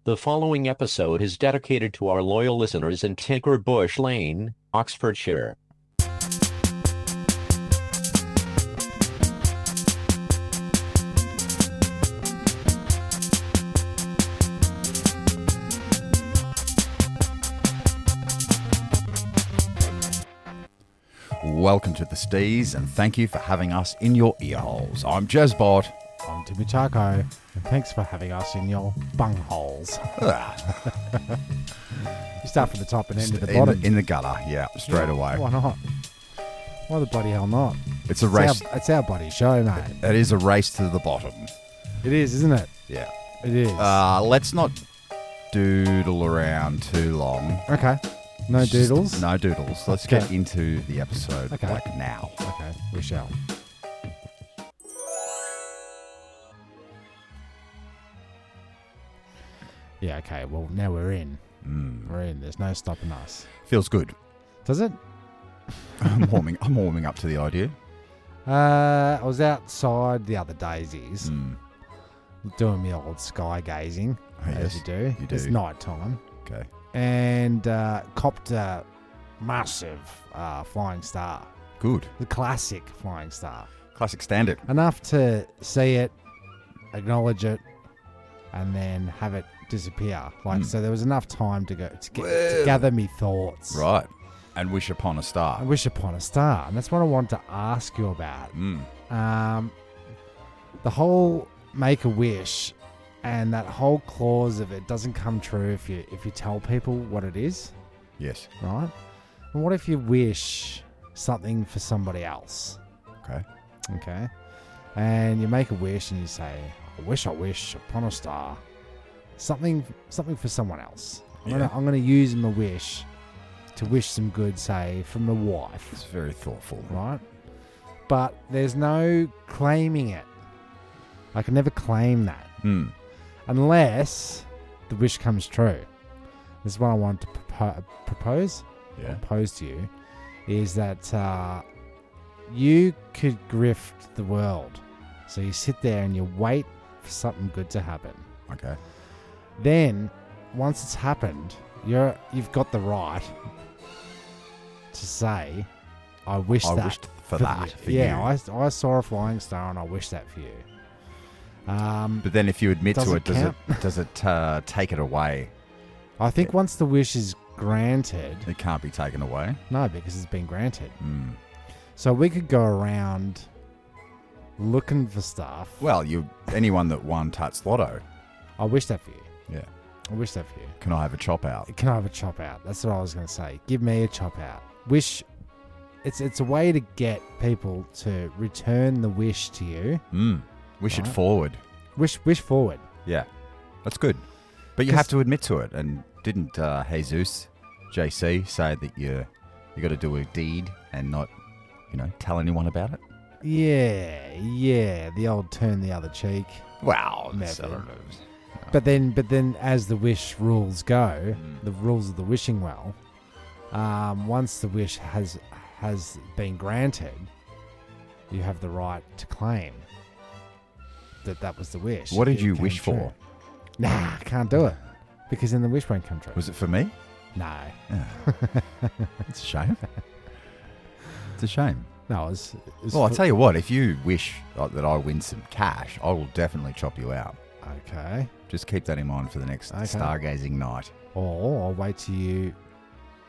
The following episode is dedicated to our loyal listeners in Tinker Bush Lane, Oxfordshire. Welcome to the STEEZ, and thank you for having us in your earholes. I'm Jezbot. I'm Taco, and thanks for having us in your bungholes. You start from the top and end at the bottom. In the gutter, yeah, straight away. Why not? Why the bloody hell not? It's a race. It's our bloody show, mate. It is a race to the bottom. It is, isn't it? Yeah. It is. Let's not doodle around too long. Okay. No doodles? No doodles. Let's get into the episode like now. Okay, we shall. Yeah, okay. Well, now we're in. We're in. There's no stopping us. Feels good. Does it? I'm warming up to the idea. I was outside the other daisies doing my old sky gazing, as you do. It's night time. Okay. And copped a massive flying star. Good. The classic flying star. Classic standard. Enough to see it, acknowledge it, and then have it disappear. So there was enough time to gather me thoughts. Right. And wish upon a star. I wish upon a star. And that's what I wanted to ask you about. The whole make a wish and that whole clause of it doesn't come true if you tell people what it is. Yes. Right? And what if you wish something for somebody else? Okay. And you make a wish and you say, I wish upon a star. Something for someone else. I'm gonna use my wish to wish some good, say, from the wife. It's very thoughtful. Right? But there's no claiming it. I can never claim that. Unless the wish comes true. This is what I want to propose. Yeah. Propose to you. Is that you could grift the world. So you sit there and you wait for something good to happen. Okay. Then, once it's happened, you've got the right to say, I wished for you. I saw a flying star and I wish that for you. But then if you admit to it, does it take it away? I think once the wish is granted... It can't be taken away? No, because it's been granted. So we could go around looking for stuff. Well, anyone that won Tuts Lotto. I wish that for you. Yeah. I wish that for you. Can I have a chop out? Can I have a chop out? That's what I was going to say. Give me a chop out. Wish... It's a way to get people to return the wish to you. Wish it forward. Wish forward. Yeah, that's good. But you have to admit to it. And didn't Jesus, JC, say that you got to do a deed and not, tell anyone about it? Yeah. The old turn the other cheek. Wow. But then, as the wish rules go, the rules of the wishing well, once the wish has been granted, you have the right to claim that was the wish. What did you wish for? Nah, I can't do it. Because then the wish won't come true. Was it for me? No. It's a shame. It's a shame. No, it's well, I'll tell you what. If you wish that I win some cash, I will definitely chop you out. Okay. Just keep that in mind for the next stargazing night. Or I'll wait till you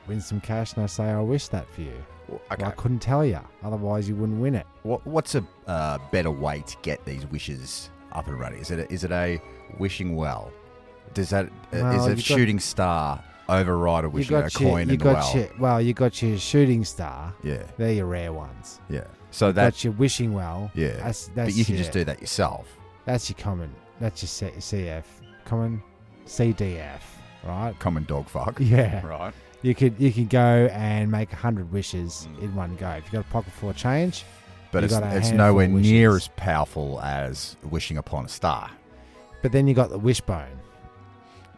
win some cash and I say I wish that for you. Well, okay. Well, I couldn't tell you. Otherwise, you wouldn't win it. What's a better way to get these wishes up and running? Is it a wishing well? Is it shooting star override a wishing a coin in the well? You got your shooting star. Yeah. They're your rare ones. Yeah. So that's your wishing well. Yeah. That's but you can just do that yourself. That's your common. That's your CF. Common CDF. Right? Common dog fuck. Yeah. Right. You can go and make 100 wishes in one go. If you've got a pocket full of change, but it's nowhere near as powerful as wishing upon a star. But then you got the wishbone.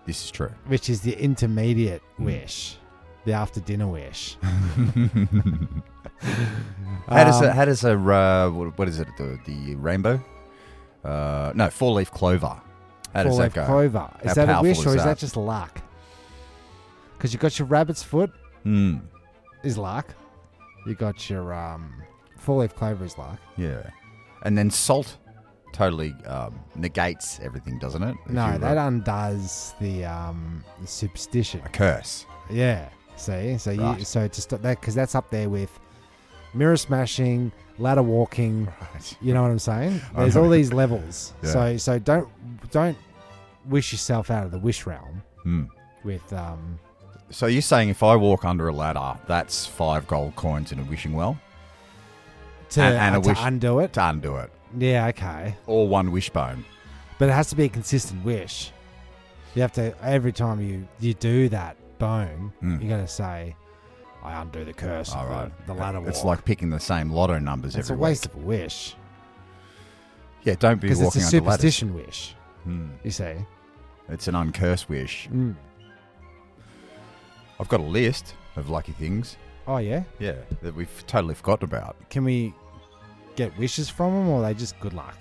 This is true. Which is the intermediate wish, the after dinner wish. How does a what is it? The rainbow? No, 4-leaf clover. How does that go? Clover. Is that a wish or is that just luck? Because you got your rabbit's foot. Is luck. You got your 4-leaf clover is luck. Yeah. And then salt totally negates everything, doesn't it? No, that undoes the superstition. A curse. Yeah. See? So right. to stop that, because that's up there with mirror smashing, ladder walking. Right. You know what I'm saying? There's all these levels. Yeah. So don't wish yourself out of the wish realm with So you're saying if I walk under a ladder, that's 5 gold coins in a wishing well? To undo it? To undo it. Yeah, okay. Or 1 wishbone. But it has to be a consistent wish. You have to, every time you do that bone, you got to say, I undo the curse of the ladder walk. It's like picking the same lotto numbers every week. It's a waste of a wish. Yeah, don't be walking under ladders. Because it's a superstition wish, you see. It's an uncursed wish. I've got a list of lucky things. Oh, yeah? Yeah, that we've totally forgotten about. Can we get wishes from them, or are they just good luck?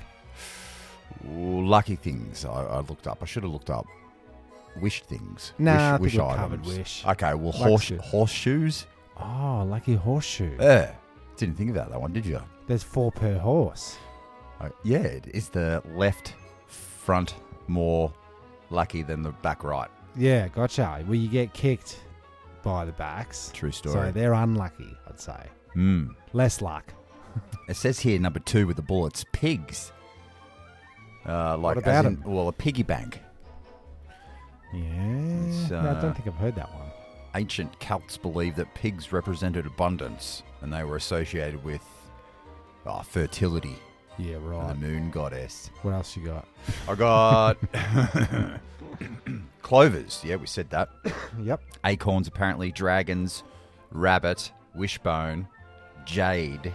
Ooh, lucky things I looked up. I should have looked up wish things. Nah, wish items. Covered wish. Okay, well, horseshoes. Oh, lucky horseshoe. Yeah. Didn't think about that one, did you? There's 4 per horse. Yeah, is the left front more lucky than the back right? Yeah, gotcha. Well, you get kicked by the backs. True story. So they're unlucky, I'd say. Less luck. It says here, number 2 with the bullets, pigs. What about them? Well, a piggy bank. Yeah. No, I don't think I've heard that one. Ancient Celts believed that pigs represented abundance, and they were associated with fertility. Yeah, right. The moon goddess. What else you got? I got clovers. Yeah, we said that. Yep. Acorns, apparently. Dragons, rabbit, wishbone, jade.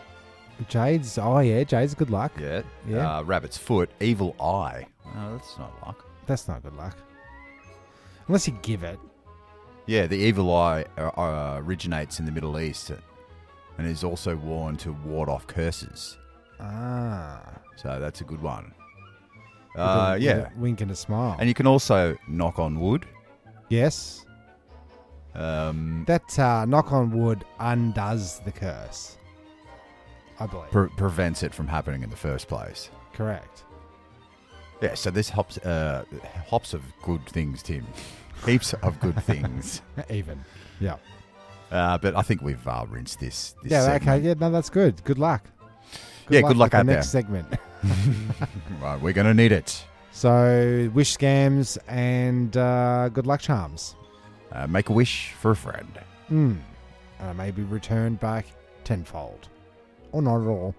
Jade's good luck. Yeah. Yeah. Rabbit's foot, evil eye. Oh, that's not luck. That's not good luck. Unless you give it. Yeah, the evil eye originates in the Middle East and is also worn to ward off curses. So that's a good one. With a wink and a smile. And you can also knock on wood. Yes. That knock on wood undoes the curse, I believe. Prevents it from happening in the first place. Correct. Yeah, so this hops of good things, Tim. Heaps of good things. Even. Yeah. But I think we've rinsed this yeah, segment. Okay. Yeah, no, that's good. Good luck. Good luck out there. Next segment. Right, we're going to need it. So, wish scams and good luck charms. Make a wish for a friend. And it may be returned back tenfold. Or not at all.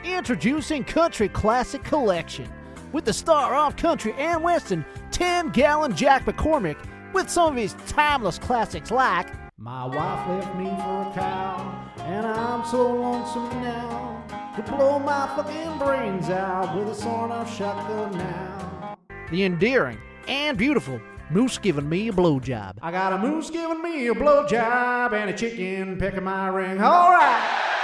Introducing Country Classic Collection with the star of country and western 10-gallon Jack McCormick with some of his timeless classics like My wife left me for a cow and I'm so lonesome now to blow my fucking brains out with a sawn-off shotgun now. The endearing and beautiful Moose Giving Me a Blowjob. I got a moose giving me a blowjob and a chicken pecking my ring. All right.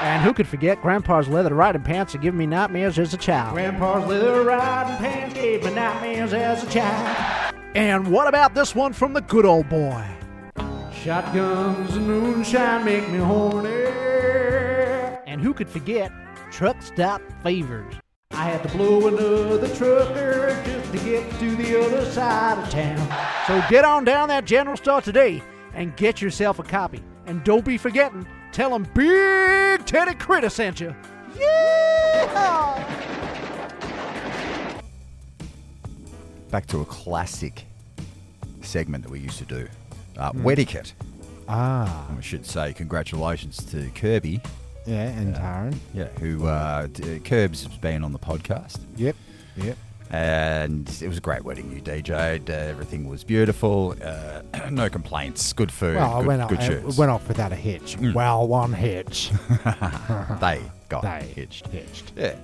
And who could forget Grandpa's leather riding pants that gave me nightmares as a child? Grandpa's leather riding pants gave me nightmares as a child. And what about this one from the good old boy? Shotguns and moonshine make me horny. And who could forget Truck Stop Fevers? I had to blow another trucker just to get to the other side of town. So get on down that general store today and get yourself a copy. And don't be forgetting, tell them Big Teddy Critter sent you. Yeah! Back to a classic segment that we used to do. Wedicuit. And we should say congratulations to Kirby. Yeah, and Taran. Yeah, who Curbs has been on the podcast. Yep. And it was a great wedding. You DJ'd. Everything was beautiful. No complaints. Good food. Well, good shoes. It went off without a hitch. Well, one hitch. got hitched. Yeah.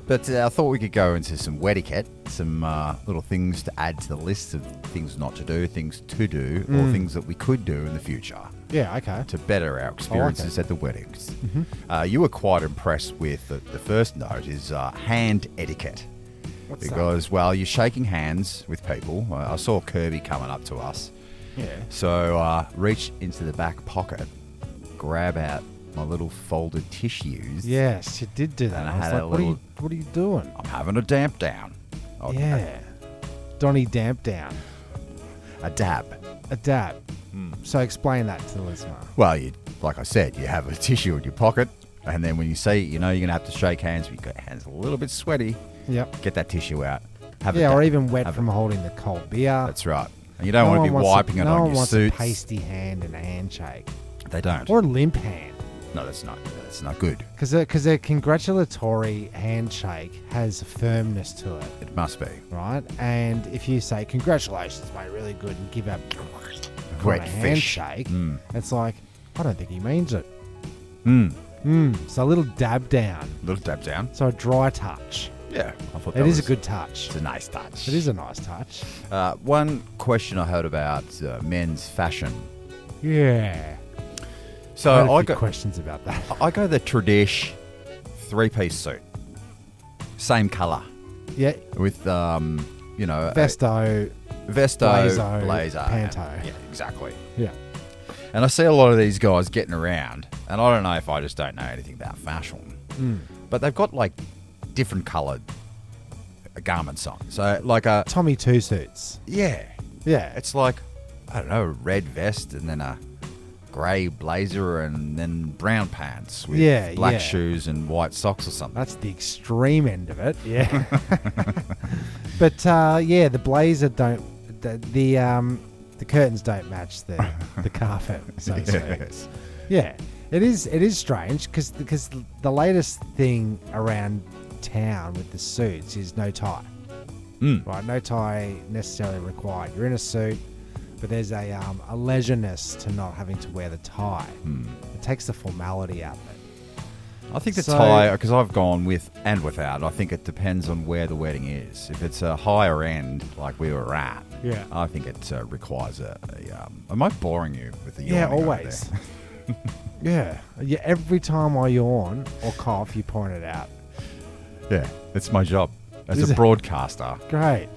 But I thought we could go into some Wedicuit, some little things to add to the list of things not to do, things to do, or things that we could do in the future. Yeah, okay. To better our experiences at the weddings. Mm-hmm. You were quite impressed with the first note is hand etiquette. What's because, well, you're shaking hands with people. I saw Kirby coming up to us. Yeah. So reach into the back pocket, grab out my little folded tissues. Yes, you did do that. And I was had like, what are you doing? I'm having a damp down. Yeah. Donnie damp down. A dab. A dab. So explain that to the listener. Well, like I said, you have a tissue in your pocket, and then when you say, you're going to have to shake hands, you've got your hands a little bit sweaty. Yep. Get that tissue out. Or even wet from holding the cold beer. That's right. And you don't want to be wiping it on your suits. No one wants a pasty hand in a handshake. They don't. Or a limp hand. No, that's not good. Because a congratulatory handshake has firmness to it. It must be. Right? And if you say, congratulations, mate, really good, and give a wet handshake, it's like, I don't think he means it. So a little dab down. So a dry touch. Yeah. I thought it is a good touch. It's a nice touch. It is a nice touch. One question I heard about men's fashion. Yeah. So I got questions about that. I go the tradish 3-piece suit. Same colour. Yeah. With, Vesto, blazer. Panto. Yeah, exactly. Yeah. And I see a lot of these guys getting around, and I don't know if I just don't know anything about fashion, but they've got like different coloured garments on. So like a Tommy Two suits. Yeah. Yeah. It's like, I don't know, a red vest and then a grey blazer and then brown pants with black shoes and white socks or something. That's the extreme end of it. Yeah. But the blazer don't. The curtains don't match the carpet, so to speak. Yeah, it is strange because the latest thing around town with the suits is no tie. Right, no tie necessarily required. You're in a suit, but there's a leisureness to not having to wear the tie. It takes the formality out of it. I think the tie, because I've gone with and without, I think it depends on where the wedding is. If it's a higher end, like we were at, I think it requires am I boring you with the yawning? Yeah, always. Yeah. Every time I yawn or cough, you point it out. Yeah, it's my job as a broadcaster. Great.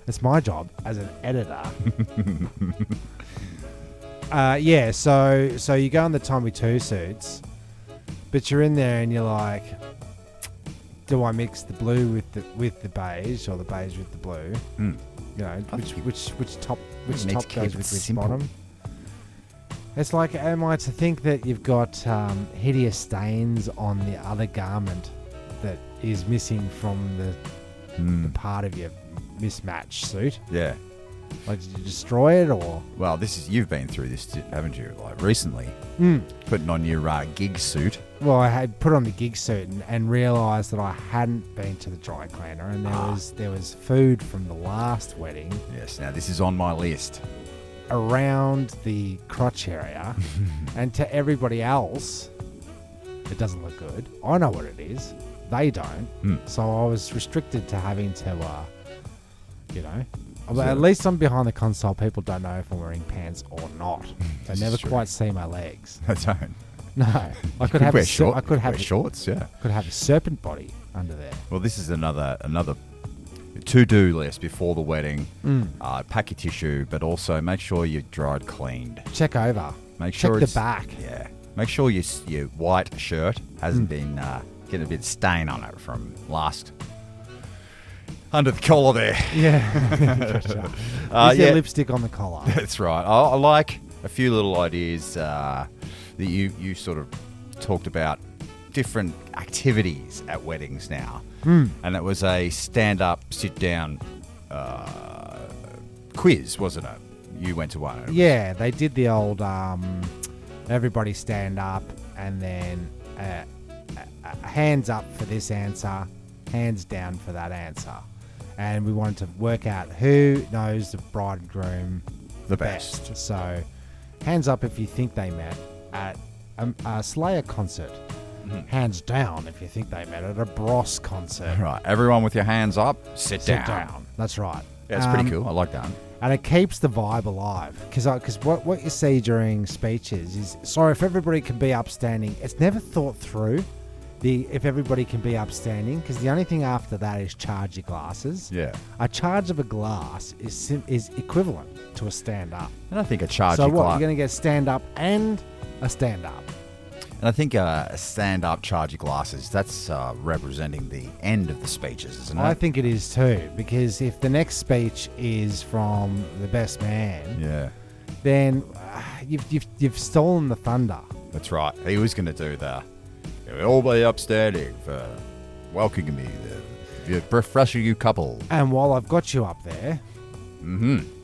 It's my job as an editor. So you go in the Tommy Two suits. But you're in there and you're like, do I mix the blue with the beige or the beige with the blue? You know, which top goes with which bottom? It's like, am I to think that you've got hideous stains on the other garment that is missing from the part of your mismatched suit? Yeah. Like, did you destroy it or? Well, you've been through this, haven't you? Like recently, putting on your gig suit. Well, I had put on the gig suit and realised that I hadn't been to the dry cleaner, and there was food from the last wedding. Yes, now this is on my list. Around the crotch area, and to everybody else, it doesn't look good. I know what it is. They don't. So I was restricted to having to, at least I'm behind the console. People don't know if I'm wearing pants or not. They never quite see my legs. They don't. No, I could have shorts. Yeah, could have a serpent body under there. Well, this is another to-do list before the wedding. Pack your tissue, but also make sure you're dried cleaned. Check over. Check the back. Yeah. Make sure your white shirt hasn't been getting a bit of stain on it from last. Under the collar there. Yeah. Is there lipstick on the collar? That's right. I like a few little ideas that you sort of talked about, different activities at weddings now. And it was a stand-up, sit-down quiz, wasn't it? You went to one. Yeah, they did the old everybody stand up and then hands up for this answer, hands down for that answer. And we wanted to work out who knows the bride and groom the best. So, hands up if you think they met at a Slayer concert. hands down if you think they met at a Bros concert. Right. Everyone with your hands up, sit down. That's right. Yeah, it's pretty cool. I like that. And it keeps the vibe alive. Because what you see during speeches is, sorry, if everybody can be upstanding, it's never thought through. If everybody can be upstanding, because the only thing after that is charge your glasses. Yeah. A charge of a glass is equivalent to a stand up. And I think a charge So of what, glass. you're going to get stand up and a stand up. And I think a stand up charge of glasses, that's representing the end of the speeches, isn't it? I think it is too, because if the next speech is from the best man, then you've stolen the thunder. That's right. He was going to do the, all be upstanding for welcoming me, the refreshing you couple. And while I've got you up there,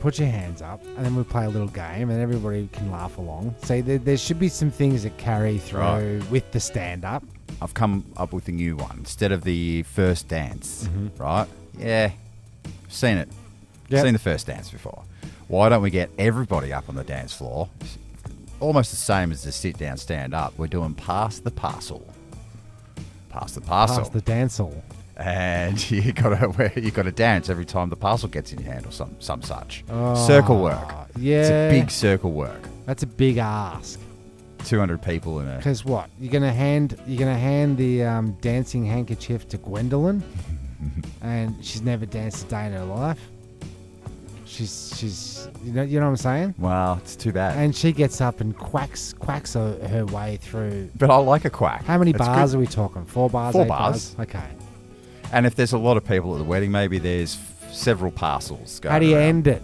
put your hands up, and then we'll play a little game, and everybody can laugh along. So there should be some things that carry through with the stand-up. I've come up with a new one. Instead of the first dance, right? Yeah, seen it. Yep. Seen the first dance before. Why don't we get everybody up on the dance floor? Almost the same as the sit-down, stand-up. We're doing pass the parcel. Pass the parcel. Pass the dancel. And you gotta dance every time the parcel gets in your hand or some such. Circle work. Yeah, it's a big circle work. That's a big ask. 200 people in a. Because what you're gonna hand the dancing handkerchief to Gwendolyn, and she's never danced a day in her life. She's you know what I'm saying? Well, it's too bad. And she gets up and quacks her way through. But I like a quack. How many bars are we talking? 4 bars? 4 8 bars. Okay. And if there's a lot of people at the wedding, maybe there's several parcels going How do you around. end it?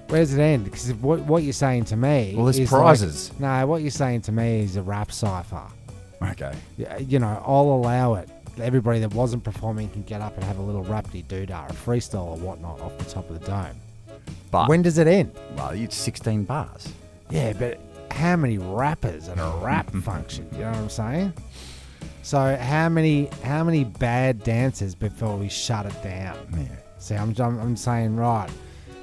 Where does it end? Because what you're saying to me... Well, there's is prizes. Like, no, what you're saying to me is a rap cipher. Okay. You know, I'll allow it. Everybody that wasn't performing can get up and have a little rap-de-doo-dah, a freestyle or whatnot off the top of the dome. But when does it end? Well, it's 16 bars. Yeah, but how many rappers at a rap function? You know what I'm saying? So how many bad dances before we shut it down? Yeah. See, I'm saying, right,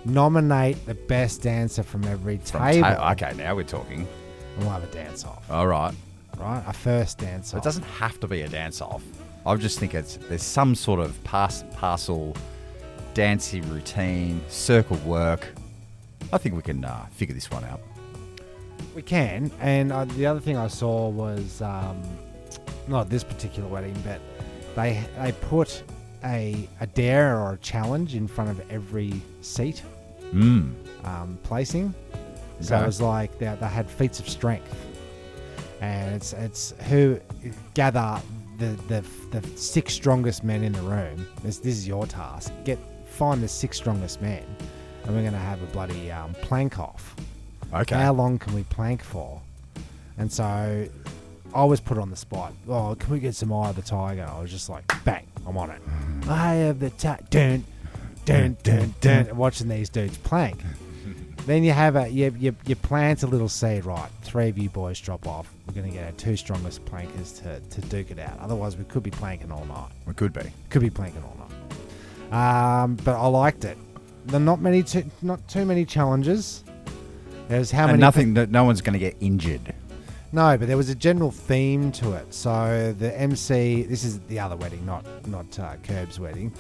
nominate the best dancer from every table. Okay, now we're talking. And we'll have a dance off. All right. Right, a first dance So off. it doesn't have to be a dance off. I just think there's some sort of parcel dancing routine, circle work. I think we can figure this one out. We can. And the other thing I saw was, not this particular wedding, but they put a dare or a challenge in front of every seat placing. So it was like they had feats of strength. And it's who gather the 6 strongest men in the room. This is your task. Find the 6 strongest men, and we're going to have a bloody plank off. Okay. How long can we plank for? And so I was put on the spot. Oh, can we get some Eye of the Tiger? I was just like, bang, I'm on it. Eye of the Tiger. Dun, dun, dun, dun. Watching these dudes plank. Then you have you plant a little seed, right? 3 of you boys drop off. We're going to get our 2 strongest plankers to duke it out. Otherwise, we could be planking all night. We could be. Could be planking all night. But I liked it. Not too many challenges. There's how many? Nothing. No one's going to get injured. No, but there was a general theme to it. So the MC, this is the other wedding, not Curb's wedding,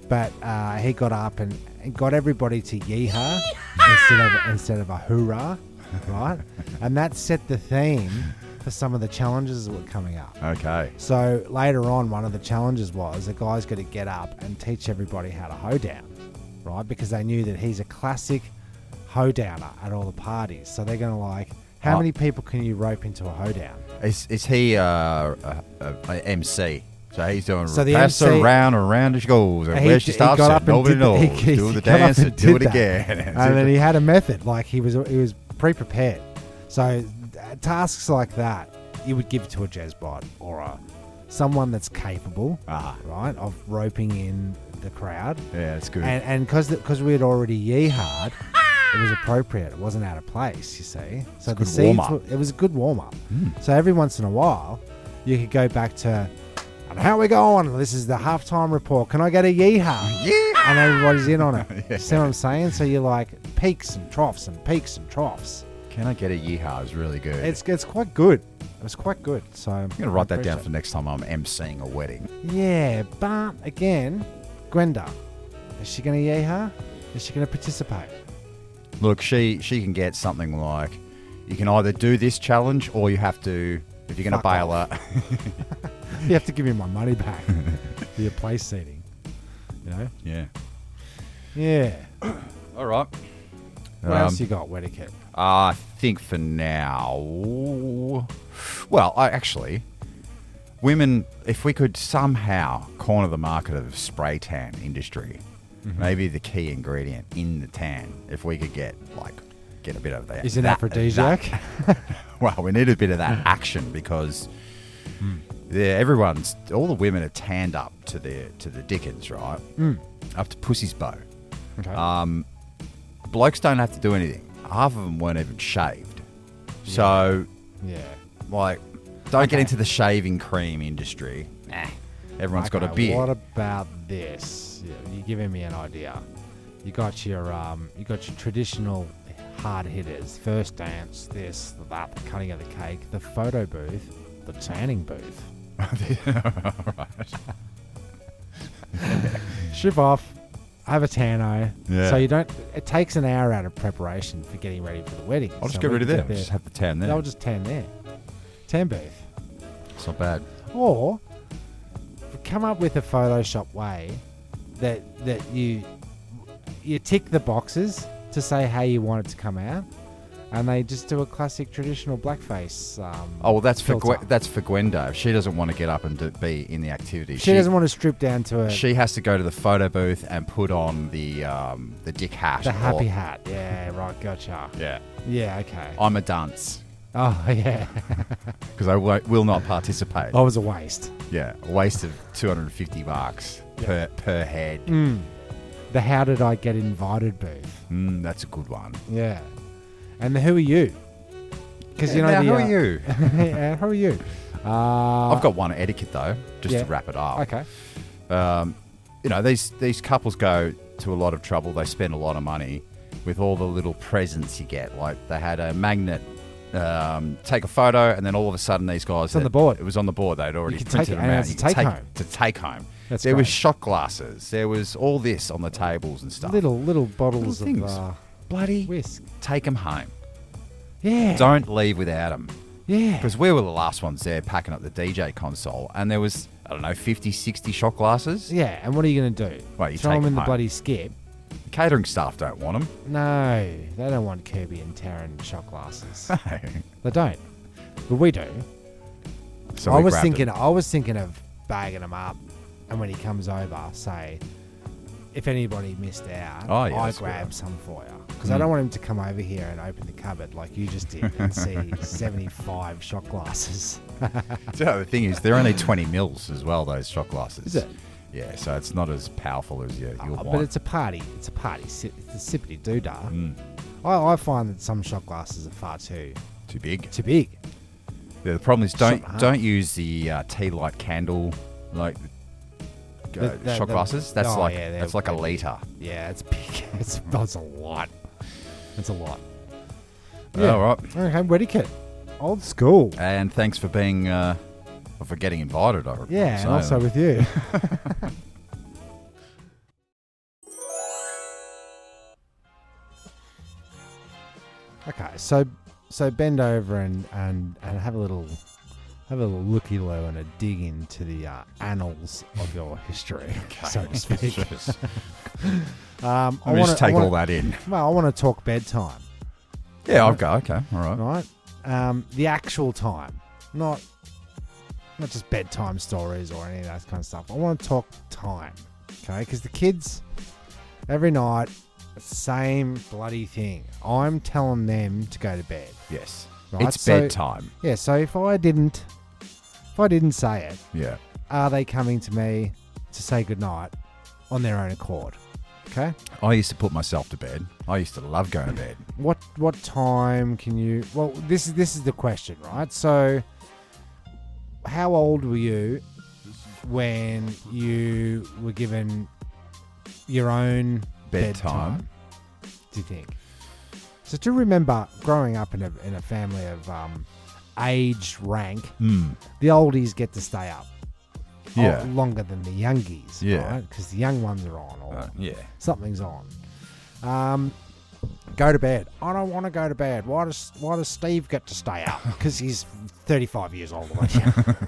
but he got up and got everybody to yeehaw instead of a hoorah, right? And that set the theme for some of the challenges that were coming up. Okay. So later on, one of the challenges was the guy's got to get up and teach everybody how to hoedown, right? Because they knew that he's a classic hoedowner at all the parties. So they're going to like, how many people can you rope into a hoedown? Is he a MC? So he's doing so the pass MC, around and around she goes. And where she stops, and nobody knows. Do the dance and do it again. And then he had a method. Like he was pre-prepared. So tasks like that, you would give to a Jezbot or someone that's capable, right, of roping in the crowd. Yeah, that's good. And because we had already yeehawed, it was appropriate. It wasn't out of place, you see. So the seeds it was a good warm-up. So every once in a while, you could go back to, and how we going? This is the halftime report. Can I get a yeehaw? Yeah. And everybody's in on it. Yeah. See what I'm saying? So you're like peaks and troughs and peaks and troughs. Can I get a yeehaw is really good. It's quite good. It was quite good. So I'm going to write that down for next time I'm emceeing a wedding. Yeah, but again, Gwenda, is she going to yay her? Is she going to participate? Look, she can get something like, you can either do this challenge or you have to, if you're going to bail her. You have to give me my money back for your place seating. You know? Yeah. Yeah. All right. What else you got, Wedicuit? I think for now, well, women, if we could somehow corner the market of the spray tan industry, maybe the key ingredient in the tan, if we could get a bit of that. Is it aphrodisiac? Well, we need a bit of that action because all the women are tanned up to the dickens, right? Up to pussy's bow. Okay. Blokes don't have to do anything. Half of them weren't even shaved. So, don't get into the shaving cream industry. Nah. Everyone's got a beard. What about this? You're giving me an idea. You got your traditional hard hitters. First dance, this, that, the cutting of the cake, the photo booth, the tanning booth. Right. Ship off. Have a tanno. Yeah. So it takes an hour out of preparation for getting ready for the wedding. I'll just get rid of them. Just have the tan there. I'll just tan there. Tan booth. It's not bad. Or come up with a Photoshop way that you tick the boxes to say how you want it to come out, and they just do a classic traditional blackface. That's for Gwenda. If she doesn't want to get up and be in the activity, she doesn't want to strip down to it. She has to go to the photo booth and put on the dick hat, the happy hat. Yeah, right. Gotcha. Yeah. Yeah. Okay. I'm a dunce. Oh yeah. Because I will not participate. I was a waste. Yeah, a waste of $250 per head. The how did I get invited booth? That's a good one. Yeah. And the who are you? Because who are you? Who are you? I've got one etiquette though, just to wrap it up. Okay. These couples go to a lot of trouble. They spend a lot of money with all the little presents you get. Like they had a magnet. Take a photo, and then all of a sudden these guys... It's on the board. It was on the board. They'd already printed them out. You can take home. To take home. There was shot glasses. There was all this on the tables and stuff. Little bottles of bloody whisk. Take them home. Yeah. Don't leave without them. Yeah. Because we were the last ones there packing up the DJ console, and there was, 50, 60 shot glasses. Yeah, and what are you going to do? Well, you throw take them in the home. bloody skip. Catering staff don't want them. No, they don't want Kirby and Taryn shot glasses. No. They don't. But we do. So I was thinking of bagging them up, and when he comes over, say, if anybody missed out, I grab some for you. Because I don't want him to come over here and open the cupboard like you just did and see 75 shot glasses. So the thing is, they're only 20 mils as well, those shot glasses. Is it? Yeah, so it's not as powerful as you'll want. But it's a party. It's a sippity doodah. I find that some shot glasses are far too big. Too big. Yeah, the problem is don't use the tea light candle shot glasses. That's like a litre. Yeah, it's big. That's a lot. It's a lot. Yeah. All right. Okay, Wedicuit. Old school. And thanks for being for getting invited. Yeah, and also with you. Okay, so bend over and have a little looky-loo and a dig into the annals of your history, so to speak. Let me just take all that in. Well, I want to talk bedtime. Yeah, I'll go. Okay, all right. Right. The actual time, not just bedtime stories or any of that kind of stuff. I want to talk time, okay? Because the kids, every night, it's the same bloody thing. I'm telling them to go to bed. Yes. Right? It's bedtime. Yeah, so if I didn't say it, yeah, are they coming to me to say goodnight on their own accord? Okay. I used to put myself to bed. I used to love going to bed. What time can you? Well, this is the question, right? So, how old were you when you were given your own bedtime? Do you think? So, do you remember growing up in a family of age rank, the oldies get to stay up longer than the youngies, right? Because the young ones are on, or something's on. Go to bed. I don't want to go to bed. Why does Steve get to stay up? Because he's 35 years old,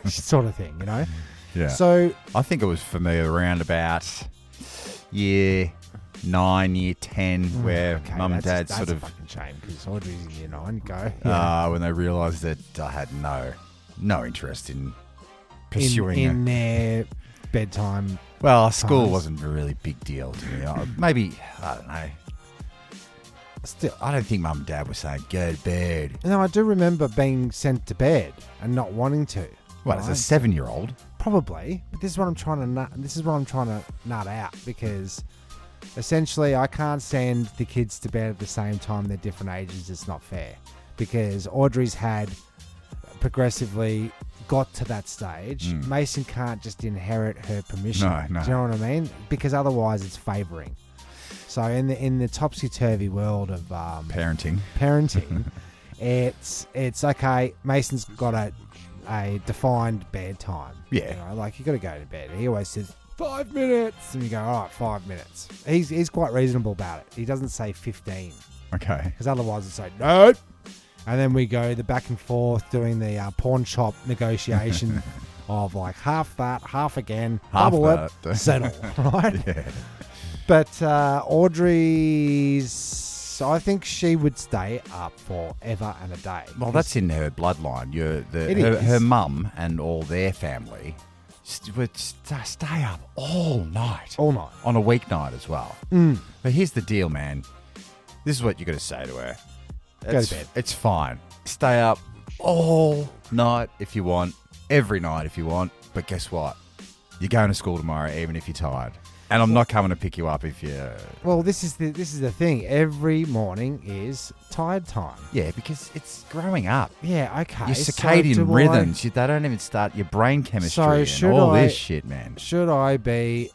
sort of thing, you know? Yeah. So I think it was for me around about year 9, year 10, where mum and dad sort of... That's a fucking shame, because Audrey's in year 9. Go. When they realised that I had no interest in pursuing in their bedtime. Well, school wasn't a really big deal to me. Maybe, I don't know. Still, I don't think mum and dad were saying, go to bed. No, I do remember being sent to bed and not wanting to. What, as a 7-year-old? Probably. But this is what I'm trying to nut out, because essentially I can't send the kids to bed at the same time. They're different ages. It's not fair. Because Audrey's had progressively got to that stage. Mason can't just inherit her permission. No. Do you know what I mean? Because otherwise it's favouring. So in the topsy-turvy world of parenting, it's okay. Mason's got a defined bedtime. Yeah, you know, like you got to go to bed. He always says 5 minutes, and you go, all right, 5 minutes. He's quite reasonable about it. He doesn't say 15. Okay, because otherwise it's like no. And then we go the back and forth doing the pawn shop negotiation of like half that, half again, double it, settle, right? Yeah. But Audrey's, I think she would stay up forever and a day. Well, that's in her bloodline. Her mum and all their family would stay up all night. All night. On a weeknight as well. But here's the deal, man. This is what you got to say to her. Go to bed. It's fine. Stay up all night if you want, every night if you want. But guess what? You're going to school tomorrow, even if you're tired. And I'm not coming to pick you up if you... Well, this is the thing. Every morning is tired time. Yeah, because it's growing up. Yeah, okay. Your circadian rhythms, they don't even start your brain chemistry and all this shit, man. Should I be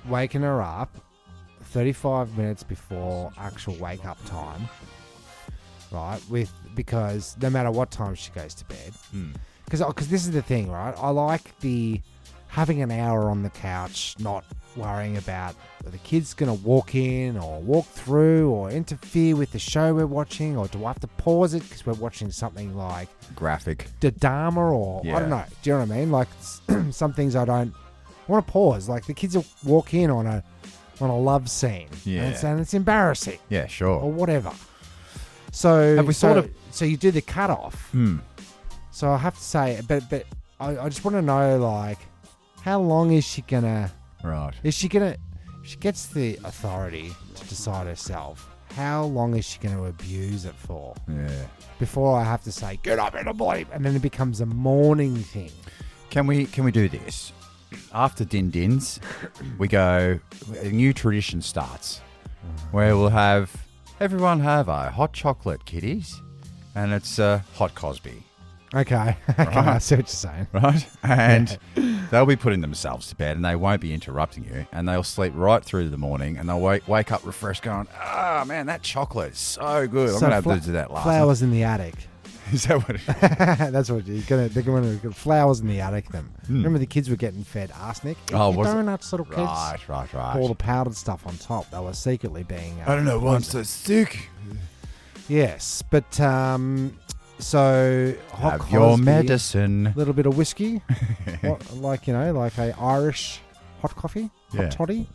waking her up 35 minutes before actual wake-up time, right? Because no matter what time she goes to bed... Because this is the thing, right? I like having an hour on the couch, not worrying about the kid's going to walk in or walk through or interfere with the show we're watching, or do I have to pause it because we're watching something like... graphic. The Dharma, or... I don't know. Do you know what I mean? Like, some things I want to pause. Like, the kids will walk in on a love scene. Yeah. And it's embarrassing. Yeah, sure. Or whatever. So... Have we So you do the cutoff. So I have to say... But I just want to know, like... How long is she gonna... Right. Is she gonna... If she gets the authority to decide herself, how long is she gonna abuse it for? Yeah. Before I have to say, get up in the morning, and then it becomes a morning thing. Can we do this? After Din Dins, we go... A new tradition starts. Where we'll have... Everyone have a hot chocolate, kiddies. And it's hot Cosby. Okay. I see what you're saying. Right? And they'll be putting themselves to bed and they won't be interrupting you, and they'll sleep right through the morning, and they'll wake up refreshed going, man, that chocolate is so good. I'm going to have to do that last flowers in the attic. Is that what it is? That's what they're going to flowers in the attic then. Remember the kids were getting fed arsenic? Donuts, little kids. Right. All the powdered stuff on top. They were secretly being... I don't know why I'm so sick. Yes, but... So, hot have your medicine. A little bit of whiskey, like a Irish hot coffee, hot toddy.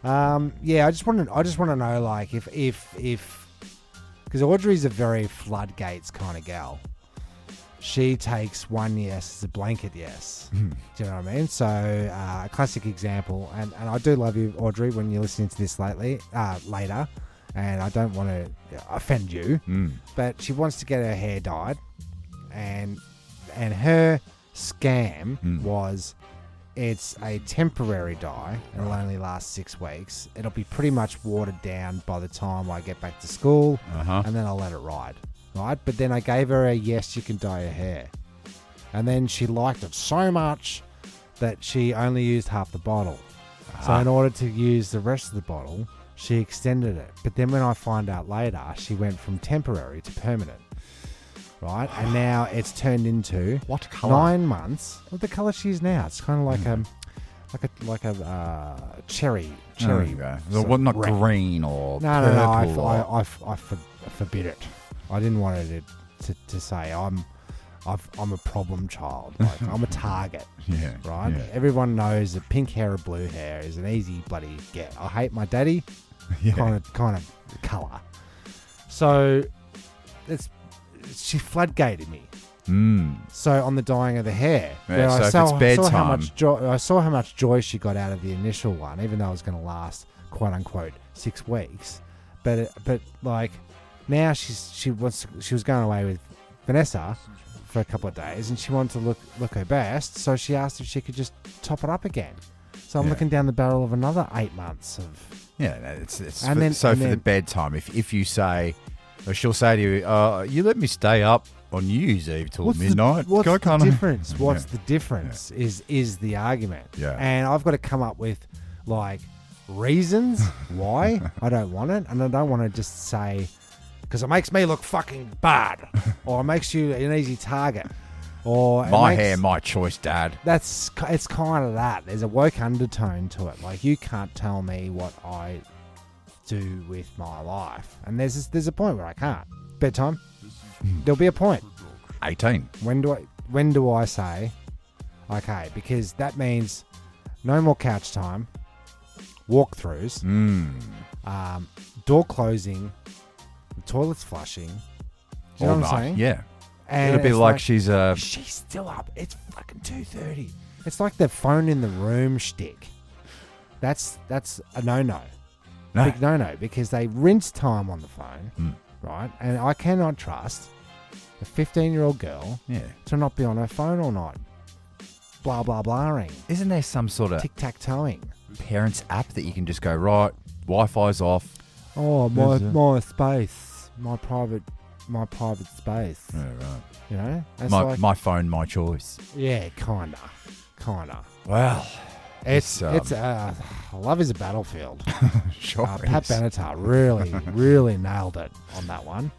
I just want to know, like, if because Audrey's a very floodgates kind of gal. She takes one yes as a blanket yes. Do you know what I mean? So, a classic example, and I do love you, Audrey, when you're listening to this later. And I don't want to offend you, but she wants to get her hair dyed, and her scam was, it's a temporary dye, and it'll only last 6 weeks. It'll be pretty much watered down by the time I get back to school, and then I'll let it ride, right? But then I gave her a yes, you can dye your hair, and then she liked it so much that she only used half the bottle. So in order to use the rest of the bottle, she extended it. But then when I find out later, she went from temporary to permanent. right? And now it's turned into what color? 9 months. What the color she is now? It's kind of like a cherry. Well, not red. green or No. purple. I forbid it. I didn't want it to say I'm a problem child. Like, I'm a target. Yeah. Right. Yeah. Everyone knows that pink hair or blue hair is an easy bloody get. I hate my daddy. Yeah. Kind of color. So she floodgated me. So on the dyeing of the hair, Yeah, so if it's bedtime, I saw how much joy she got out of the initial one, even though it was going to last quote unquote 6 weeks. But like now she was going away with Vanessa for a couple of days, and she wanted to look her best. So she asked if she could just top it up again. So I'm looking down the barrel of another 8 months of. Yeah, for the bedtime. If you say, or she'll say to you, you let me stay up on New Year's Eve till midnight. What's the difference? What's the difference is the argument. Yeah. And I've got to come up with like reasons why I don't want it, and I don't want to just say because it makes me look fucking bad, or it makes you an easy target, or my hair, my choice, Dad. It's kind of that. There's a woke undertone to it. Like you can't tell me what I do with my life, and there's a point where I can't. Bedtime. There'll be a point. 18. When do I say, okay, because that means no more couch time, walkthroughs, door closing, the toilet's flushing. Do you know what I'm saying? Yeah. And it'll be like she's still up. It's fucking 2:30. It's like the phone in the room shtick. That's a no. Big no, because they rinse time on the phone. Right, and I cannot trust a 15-year-old girl to not be on her phone all night. Blah, blah, blahing. Isn't there some sort of tic-tac-toeing parents app that you can just go, right, Wi-Fi's off? Oh, my space. My private space. Yeah, right. You know? My phone, my choice. Yeah, kinda. Well, It's love is a battlefield. Sure. Pat Benatar really nailed it on that one.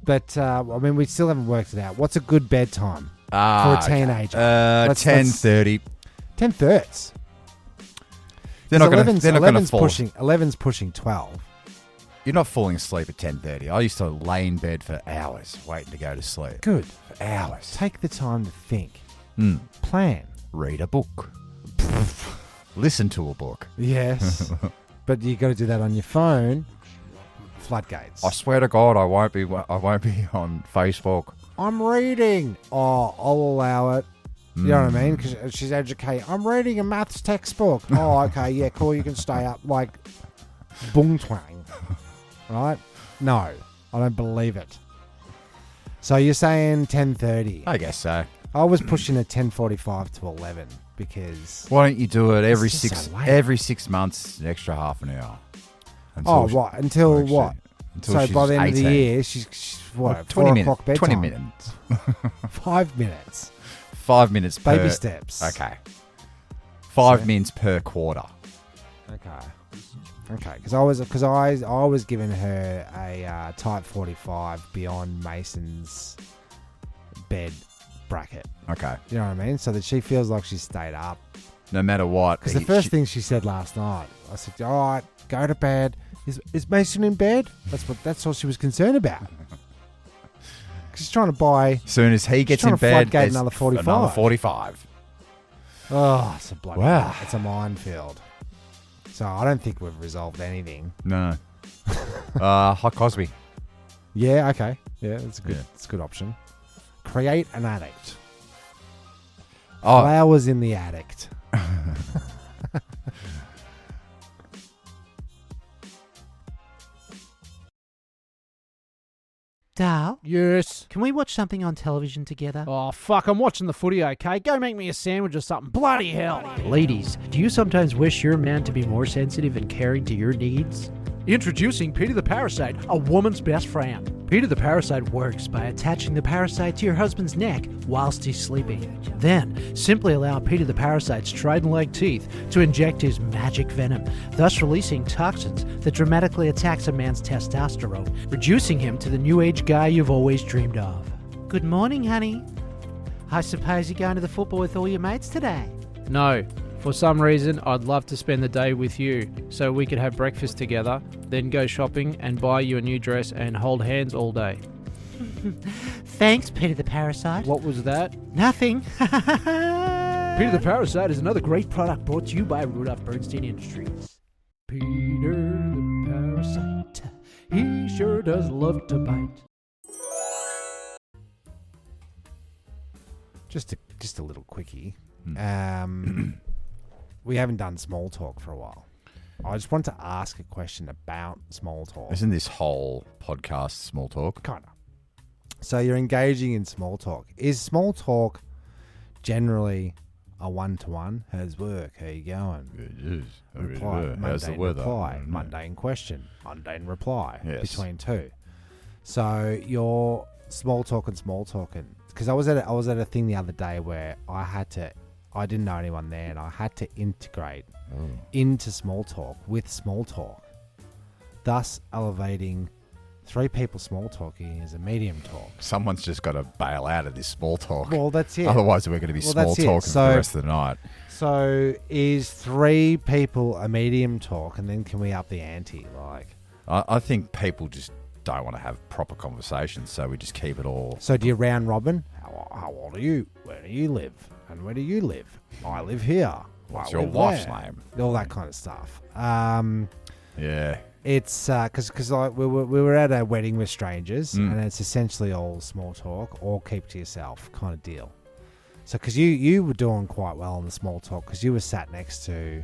But I mean, we still haven't worked it out. What's a good bedtime for a teenager? 10:30. 10:30. They're not going to fall. 11's pushing 12. You're not falling asleep at 10:30. I used to lay in bed for hours waiting to go to sleep. Good. For hours. Take the time to think. Plan. Read a book. Listen to a book. Yes. But you got to do that on your phone. Floodgates. I swear to God, I won't be on Facebook. I'm reading. Oh, I'll allow it. You know what I mean? Because she's educated. I'm reading a maths textbook. Oh, okay, yeah, cool. You can stay up. Like, boom twang. Right? No, I don't believe it. So you're saying 10:30? I guess so. I was pushing at 10:45 to 11 because. Why don't you do it every It's just so late. every 6 months, an extra half an hour? Until what? Until So she's by the end 18. Of the year, she's what? 20 minutes. 4 o'clock bedtime. 20 minutes. 5 minutes. 5 minutes per. Baby steps. Okay. 5 minutes per quarter. Okay. Because I was giving her a Type 45 beyond Mason's bed bracket. Okay. You know what I mean? So that she feels like she's stayed up. No matter what. Because the first thing she said last night, I said, "All right, go to bed." Is Mason in bed? That's all she was concerned about. She's trying to buy. As soon as he gets in bed, there's another 45. Another 45. Oh, it's a bloody. It's a minefield. So I don't think we've resolved anything. No. Hot Cosby. Yeah. Okay. Yeah, that's good. It's a good option. Create an addict. Flowers in the addict. Dal? Yes? Can we watch something on television together? Oh, fuck, I'm watching the footy, okay? Go make me a sandwich or something. Bloody hell. Ladies, do you sometimes wish your man to be more sensitive and caring to your needs? Introducing Peter the Parasite, a woman's best friend. Peter the Parasite works by attaching the parasite to your husband's neck whilst he's sleeping. Then, simply allow Peter the Parasite's trident-like teeth to inject his magic venom, thus releasing toxins that dramatically attacks a man's testosterone, reducing him to the new age guy you've always dreamed of. Good morning, honey. I suppose you're going to the football with all your mates today? No. For some reason, I'd love to spend the day with you so we could have breakfast together, then go shopping and buy you a new dress and hold hands all day. Thanks, Peter the Parasite. What was that? Nothing. Peter the Parasite is another great product brought to you by Rudolph Bernstein Industries. Peter the Parasite, he sure does love to bite. Just a little quickie. We haven't done small talk for a while. I just want to ask a question about small talk. Isn't this whole podcast small talk? Kind of. So you're engaging in small talk. Is small talk generally a one-to-one? How's work? How you going? It is. Reply. How's the Mundane weather? reply. Mundane question. Mundane reply. Yes. Between two. So you're small talking. Because I was at a thing the other day where I didn't know anyone there, and I had to integrate into small talk with small talk, thus elevating three people small talking as a medium talk. Someone's just got to bail out of this small talk. Well, that's it. Otherwise, we're going to be small talking for the rest of the night. So, is three people a medium talk, and then can we up the ante? I think people just don't want to have proper conversations, so we just keep it all. So, do you round robin? How old are you? Where do you live? And where do you live? I live here. What's I your live wife's there. name? All that kind of stuff. Yeah. It's because we were at a wedding with strangers, and it's essentially all small talk, or keep to yourself kind of deal. So, because you were doing quite well in the small talk, because you were sat next to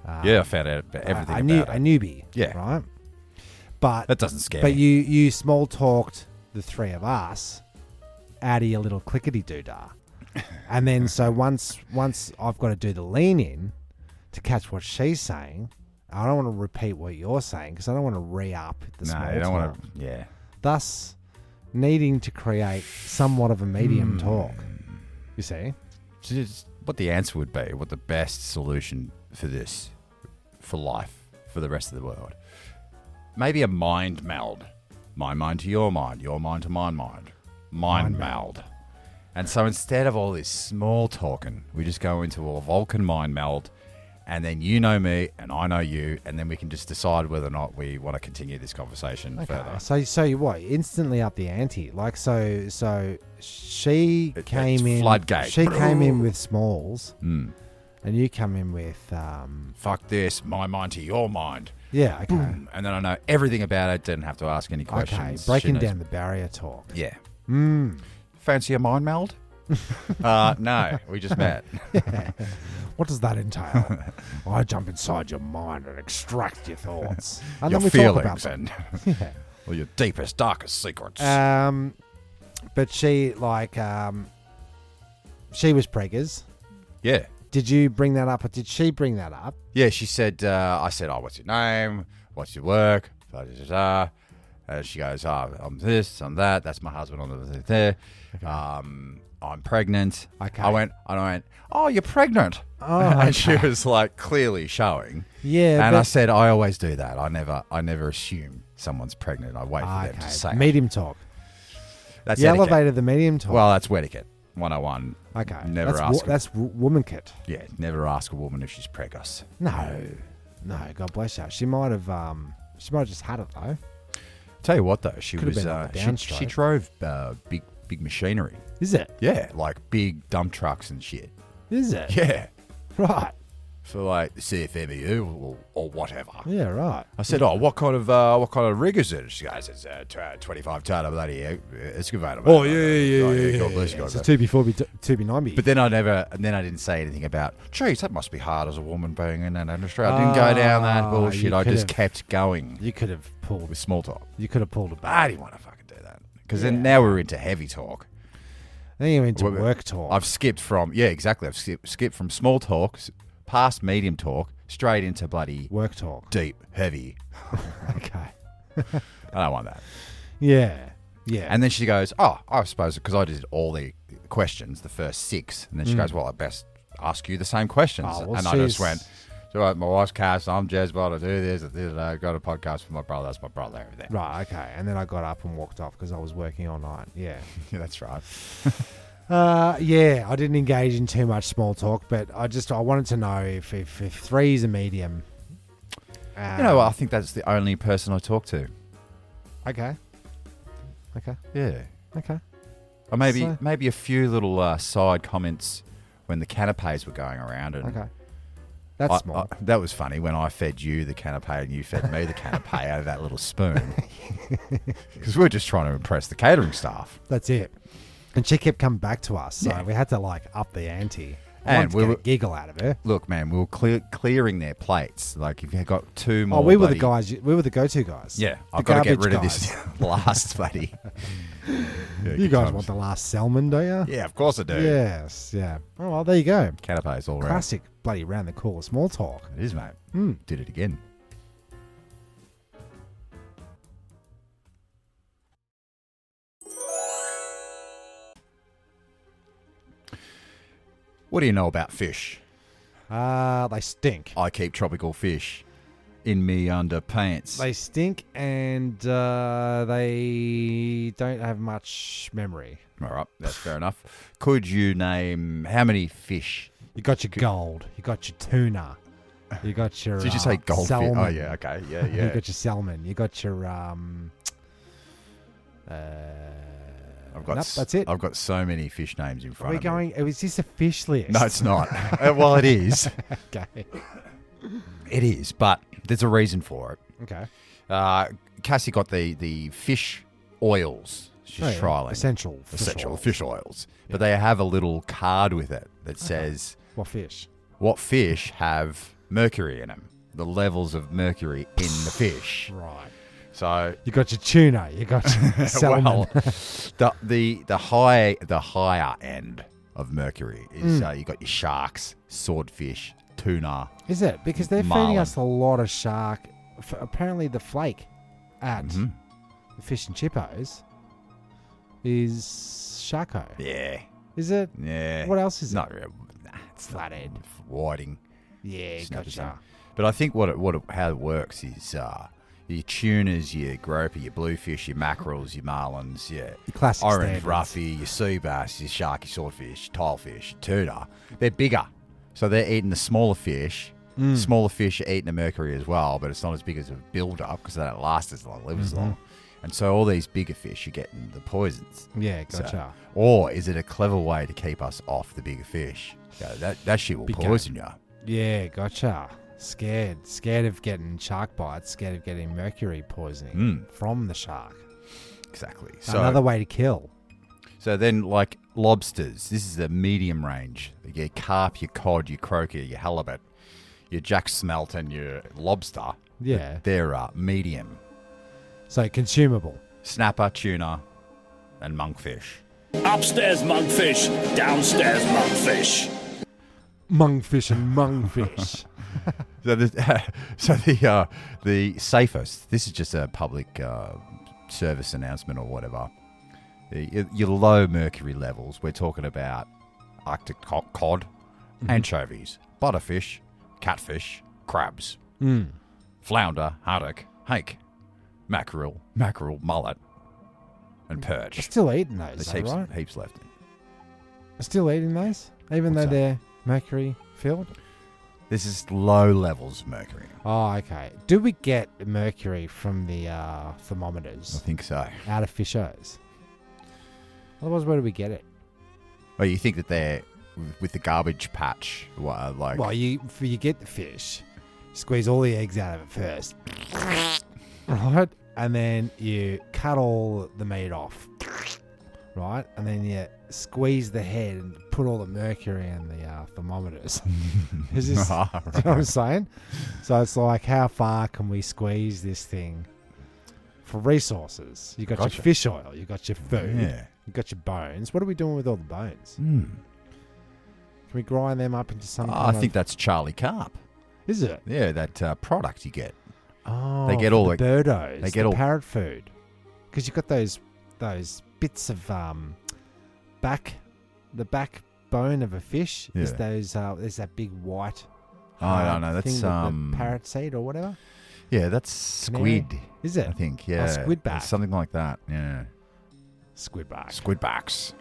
I found out about everything about a newbie. Yeah. Right? But that doesn't scare me. But you small talked the three of us out of your little clickety-doo-dah. And then so once I've got to do the lean in to catch what she's saying, I don't want to repeat what you're saying because I don't want to re-up the small talk. No, you don't want to, yeah. Thus, needing to create somewhat of a medium talk. You see? Just what the answer would be, what the best solution for this, for life, for the rest of the world. Maybe a mind meld. My mind to your mind to my mind. Mind meld. And so instead of all this small talking, we just go into a Vulcan mind meld, and then you know me and I know you, and then we can just decide whether or not we want to continue this conversation further. So you what? Instantly up the ante. So she came in. Floodgate. She came in with smalls, and you come in with fuck this, my mind to your mind. Yeah, okay. Boom. And then I know everything about it. Didn't have to ask any questions. Okay, breaking down the barrier talk. Yeah. Fancy a mind meld? No, we just met. Yeah. What does that entail? I jump inside your mind and extract your thoughts. And your then we feelings talk and yeah. well, your deepest, darkest secrets. But she, she was preggers. Yeah. Did you bring that up, or did she bring that up? Yeah, she said, I said, oh, what's your name? What's your work? She goes, I'm this, I'm that. That's my husband on the there. Okay. I'm pregnant. Okay. I went, oh, you're pregnant. Oh, okay. And she was clearly showing. Yeah. And I said, I always do that. I never assume someone's pregnant. I wait for them to say medium talk. That's you etiquette. Elevated the medium talk. Well, that's Wedicuit 101. Okay. That's woman-kit. Yeah. Never ask a woman if she's preggers. No. God bless her. She might have just had it though. Tell you what though, she drove big machinery. Is it? Yeah, big dump trucks and shit. Is it? Yeah. Right. For the CFMEU or whatever. Yeah, right. I said, oh, what kind of rig is it? She goes, it's a 25 tonner bloody excavator. Oh yeah. God bless you. It's a 2B9B. But then I didn't say anything about, geez, that must be hard as a woman being in that industry. I didn't go down that bullshit. I just kept going. You could have pulled with small talk. You could have pulled it back. I didn't want to fucking do that because then now we're into heavy talk. Then you're into work talk. I've skipped from exactly. I've skipped from small talk, past medium talk, straight into bloody work talk. Deep, heavy. Okay. I don't want that. Yeah. Yeah. And then she goes, oh, I suppose, because I did all the questions, the first 6. And then she goes, well, I best ask you the same questions. Oh, well, and I just went, so my wife's Cass, I'm Jezbot, I do this, I got a podcast for my brother, that's my brother, everything. Right, okay. And then I got up and walked off because I was working all night. Yeah. Yeah, that's right. Yeah, I didn't engage in too much small talk, but I wanted to know if 3 is a medium. I think that's the only person I talk to. Okay. Yeah. Okay. Or maybe a few little side comments when the canapes were going around. And okay. That's small. That was funny when I fed you the canapé and you fed me the canapé out of that little spoon. Because we were just trying to impress the catering staff. That's it. And she kept coming back to us, so we had to up the ante. And we were a giggle out of her. Look, man, we were clearing their plates. Like, if you got 2 more. Oh, we were the guys. We were the go-to guys. Yeah, I've got to get rid of this last bloody. You guys want the last salmon, do you? Yeah, of course I do. Yes, yeah. Oh, well, there you go. Canapes all around. Classic, bloody round the corner small talk. It is, mate. Did it again. What do you know about fish? They stink. I keep tropical fish in me underpants. They stink and they don't have much memory. All right, that's fair enough. Could you name how many fish? You got your gold. You got your tuna. You got your Did you say goldfish? salmon. Oh, yeah, okay. Yeah. You got your salmon. You got your that's it. I've got so many fish names in front of me. Is this a fish list? No, it's not. Well, it is. Okay. It is, but there's a reason for it. Okay. Cassie got the fish oils. She's trialing. Essential fish oils. Yeah. But they have a little card with it that says... What fish have mercury in them. The levels of mercury in the fish. Right. So you got your tuna, you got your salmon. Well, the higher end of mercury is you got your sharks, swordfish, tuna. Is it? Because they're feeding us a lot of shark. Apparently the flake at the Fish and Chippos is Sharko. Yeah. Is it? Yeah. What else is it? It's flathead. Whiting. Yeah, gotcha. But I think how it works is your tunas, your grouper, your bluefish, your mackerels, your marlins, your classic orange standards. roughy, your sea bass, your sharky swordfish, tilefish, tuna. They're bigger. So they're eating the smaller fish. Smaller fish are eating the mercury as well, but it's not as big as a build-up because they don't last as long, live as long. And so all these bigger fish are getting the poisons. Yeah, gotcha. So, or is it a clever way to keep us off the bigger fish? That shit will poison you. Yeah, gotcha. Scared of getting shark bites, scared of getting mercury poisoning from the shark. Exactly. So another way to kill. So then, like lobsters, this is the medium range. Your carp, your cod, your croaker, your halibut, your jack smelt, and your lobster. Yeah. They're medium. So consumable. Snapper, tuna, and monkfish. Upstairs monkfish, downstairs monkfish. Monkfish and monkfish. So the safest. This is just a public service announcement or whatever. Your low mercury levels. We're talking about Arctic cod, anchovies, butterfish, catfish, crabs, flounder, haddock, hake, mackerel, mullet, and perch. They're still eating those, There's right? heaps left. They're still eating those, even though they're mercury filled. This is low levels of mercury. Oh, okay. Do we get mercury from the thermometers? I think so. Out of fishers. Otherwise, where do we get it? Well, you think that they're with the garbage patch, like? Well, you get the fish, squeeze all the eggs out of it first, right, and then you cut all the meat off, right, and then you squeeze the head and put all the mercury in the thermometers. Is this, right. You know what I'm saying? So it's like, how far can we squeeze this thing for resources? You got your fish oil, you got your food, you got your bones. What are we doing with all the bones? Can we grind them up into some I think that's Charlie Carp. Is it? Yeah, that product you get. Oh, they get all the birdos. They get the all parrot food. Because you've got those bits of the backbone of a fish. Yeah. There's that big white. I don't know. That's the parrot seed or whatever. Yeah, that's squid. Is it? I think. Yeah, squid back. Something like that. Yeah. Squidbacks.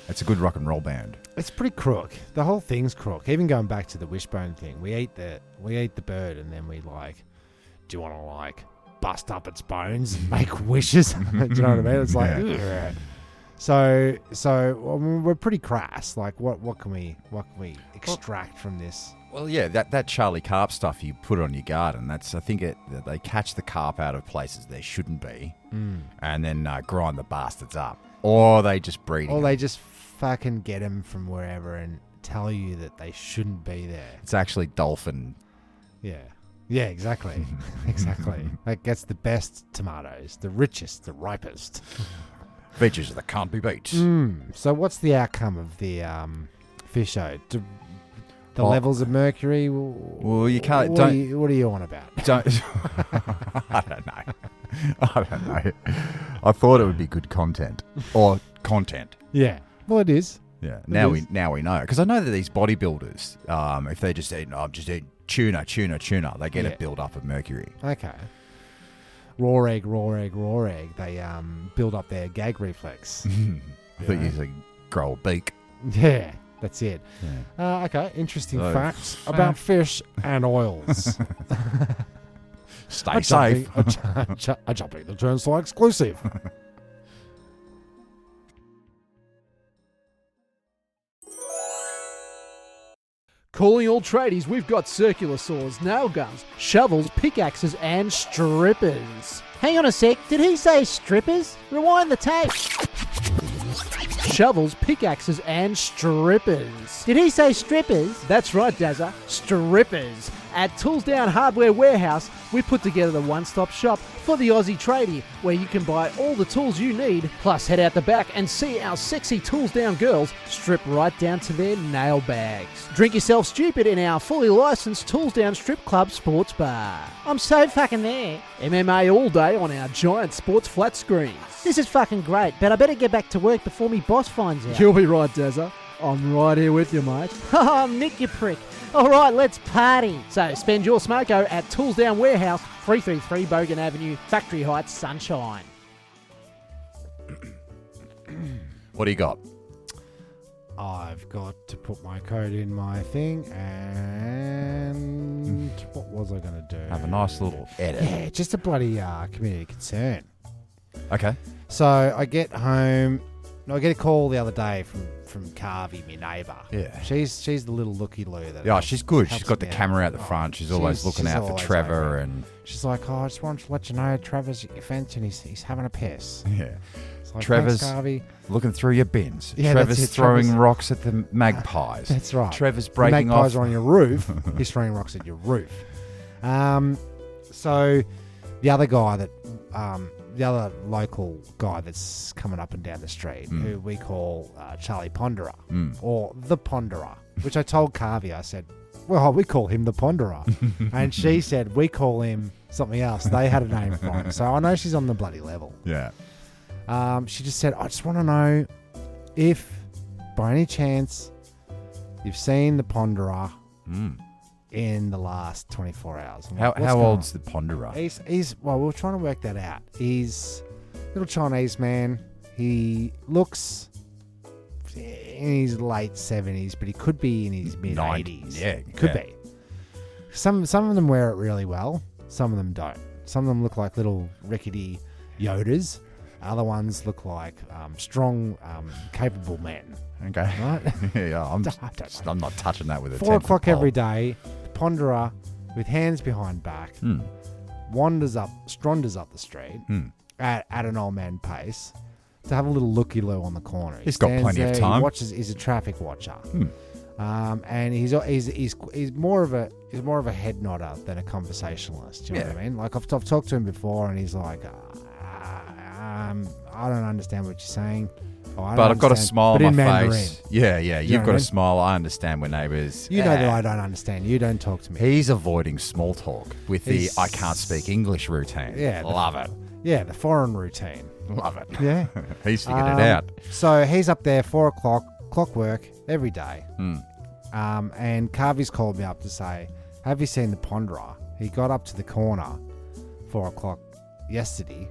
It's a good rock and roll band. It's pretty crook. The whole thing's crook. Even going back to the wishbone thing, we ate the bird and then we do you want to bust up its bones and make wishes? Do you know what I mean? It's like, ugh. So I mean, we're pretty crass. Like, what can we extract from this? Well, yeah, that Charlie Carp stuff you put on your garden. I think they catch the carp out of places they shouldn't be, and then grind the bastards up, or they just breed. Or they just fucking get them from wherever and tell you that they shouldn't be there. It's actually dolphin. Yeah, exactly. Exactly. That gets the best tomatoes, the richest, the ripest. Features that can't be beat. So what's the outcome of the fish show? The levels of mercury? Well, you can't... What are you on about? I don't know. I thought it would be good content. Or content. Yeah. Well, it is. Yeah. Now we know. Because I know that these bodybuilders, if they just eat, just eat tuna, they get a build up of mercury. Okay. Raw egg. They build up their gag reflex. I thought you said grow a beak. Yeah, that's it. Yeah. Okay, interesting facts about fish and oils. Stay safe. A jumping the turnstile exclusive. Calling all tradies, we've got circular saws, nail guns, shovels, pickaxes, and strippers. Hang on a sec, did he say strippers? Rewind the tape. Shovels, pickaxes, and strippers. Did he say strippers? That's right, Dazza. Strippers. At Tools Down Hardware Warehouse, we put together the one-stop shop for the Aussie tradie, where you can buy all the tools you need, plus head out the back and see our sexy Tools Down girls strip right down to their nail bags. Drink yourself stupid in our fully licensed Tools Down Strip Club sports bar. I'm so fucking there. MMA all day on our giant sports flat screens. This is fucking great, but I better get back to work before me boss finds out. You'll be right, Dazza. I'm right here with you, mate. Oh, Nick, you prick. All right, let's party. So spend your smoko at Tools Down Warehouse, 333 Bogan Avenue, Factory Heights, Sunshine. What do you got? I've got to put my code in my thing, and what was I going to do? Have a nice little edit. Yeah, just a bloody community concern. Okay. So I get home. I get a call the other day from Carvey, my neighbour. Yeah. She's the little looky-loo. She's good. She's got the camera out the front. She's always looking out for Trevor. And she's like, I just wanted to let you know Trevor's at your fence and he's having a piss. Yeah. Like, Trevor's Carvey. Looking through your bins. Yeah, Trevor's throwing rocks at the magpies. That's right. Trevor's breaking the off. magpies are on your roof. He's throwing rocks at your roof. So the other guy that... the other local guy that's coming up and down the street, who we call Charlie Ponderer, or the Ponderer, which I told Carvey, I said, well, we call him the Ponderer. And she said, we call him something else. They had a name for him. So I know she's on the bloody level. Yeah. She just said, I just want to know if, by any chance, you've seen the Ponderer in the last 24 hours. How old's the Ponderer? He's well, we're trying to work that out. He's a little Chinese man. He looks in his late 70s, but he could be in his mid 80s. Yeah, could be. Some of them wear it really well. Some of them don't. Some of them look like little rickety Yodas. Other ones look like strong, capable men. Okay. Right? Yeah, I'm not touching that with a 4 o'clock every day. Ponderer, with hands behind back, stronders up the street at an old man pace to have a little looky-loo on the corner. He's got plenty of time. He's a traffic watcher, and he's more of a head nodder than a conversationalist. Do you know what I mean? Like I've talked to him before, and he's like, I don't understand what you're saying. But I've got a smile on my face. Yeah. You've got a smile. I understand when neighbours. You know that I don't understand. You don't talk to me. He's avoiding small talk with the I can't speak English routine. Yeah. Love it. Yeah, the foreign routine. Love it. Yeah. He's figured it out. So he's up there, 4 o'clock, clockwork every day. And Carvey's called me up to say, have you seen the ponderer? He got up to the corner 4 o'clock yesterday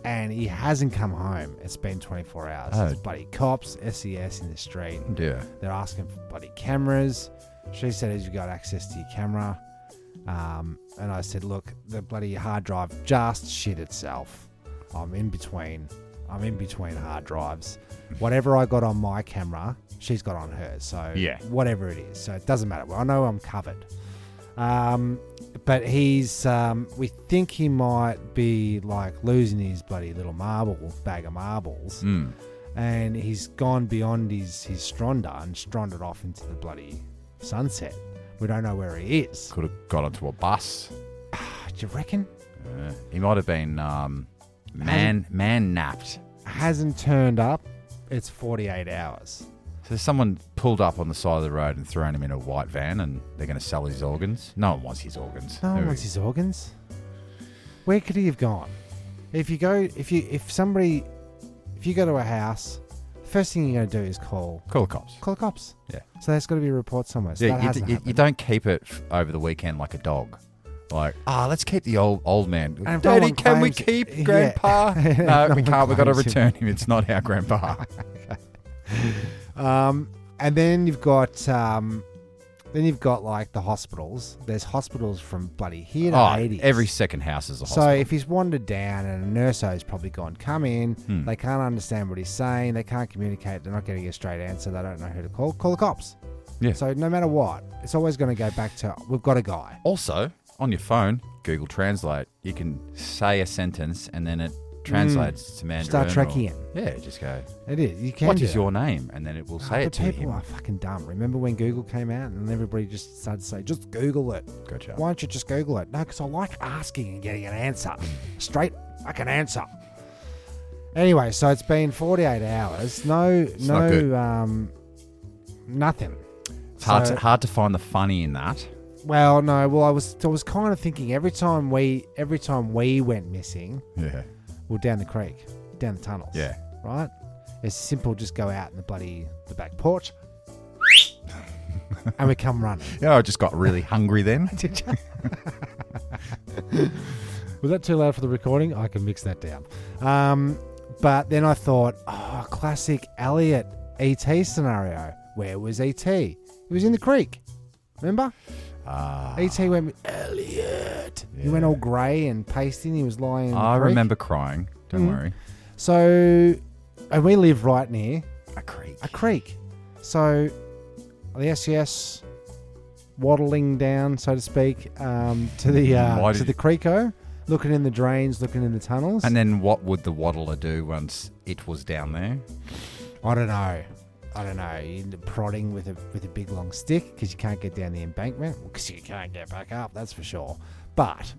and he hasn't come home. It's been 24 hours. Oh. There's bloody cops, SES in the street. Yeah. They're asking for bloody cameras. She said, has you got access to your camera? And I said, look, the bloody hard drive just shit itself. I'm in between hard drives. Whatever I got on my camera, she's got on hers. So whatever it is. So it doesn't matter. Well, I know I'm covered. But he's, we think he might be like losing his bloody little bag of marbles. And he's gone beyond his Stronda and stronded off into the bloody sunset. We don't know where he is. Could have got onto a bus. Do you reckon? He might have been man napped. Hasn't turned up. It's 48 hours. So someone pulled up on the side of the road and thrown him in a white van and they're going to sell his organs? No one wants his organs. No one wants his organs. Where could he have gone? If you go to a house, the first thing you're going to do is call the cops. Call the cops. Yeah. So there's got to be a report somewhere. So you don't keep it over the weekend like a dog. Like, let's keep the old man. And Daddy, can we keep Grandpa? No, we can't. We've got to return him. It's not our Grandpa. And then you've got like the hospitals. There's hospitals from bloody here to 80s. Every second house is a hospital. So if he's wandered down and a nurse's probably gone, come in. They can't understand what he's saying. They can't communicate. They're not getting a straight answer. They don't know who to call. Call the cops. Yeah. So no matter what, it's always going to go back to, we've got a guy. Also, on your phone, Google Translate, you can say a sentence and then it translates to Mandarin. Start tracking it. Yeah, just go. It is. You can. What is your name? And then it will say it to him. People are fucking dumb. Remember when Google came out and everybody just started to say, just Google it. Gotcha. Why don't you just Google it? No, because I like asking and getting an answer. Straight fucking answer. Anyway, so it's been 48 hours. Nothing. It's hard to find the funny in that. Well, no. Well, I was kind of thinking every time we went missing. Yeah. Well, down the creek, down the tunnels. Yeah. Right? It's simple, just go out in the back porch and we come running. Yeah, I just got really hungry then. Did you? Was that too loud for the recording? I can mix that down. But then I thought, classic Elliot E.T. scenario. Where was E.T.? He was in the creek. Remember? E.T. went with Elliot. Yeah. He went all grey and pasty and he was lying in the creek. I remember crying. Don't worry. So, and we live right near a creek. So, the SES waddling down, so to speak, to the creeko, looking in the drains, looking in the tunnels. And then what would the waddler do once it was down there? I don't know. You end up prodding with a big long stick because you can't get down the embankment because you can't get back up. That's for sure. But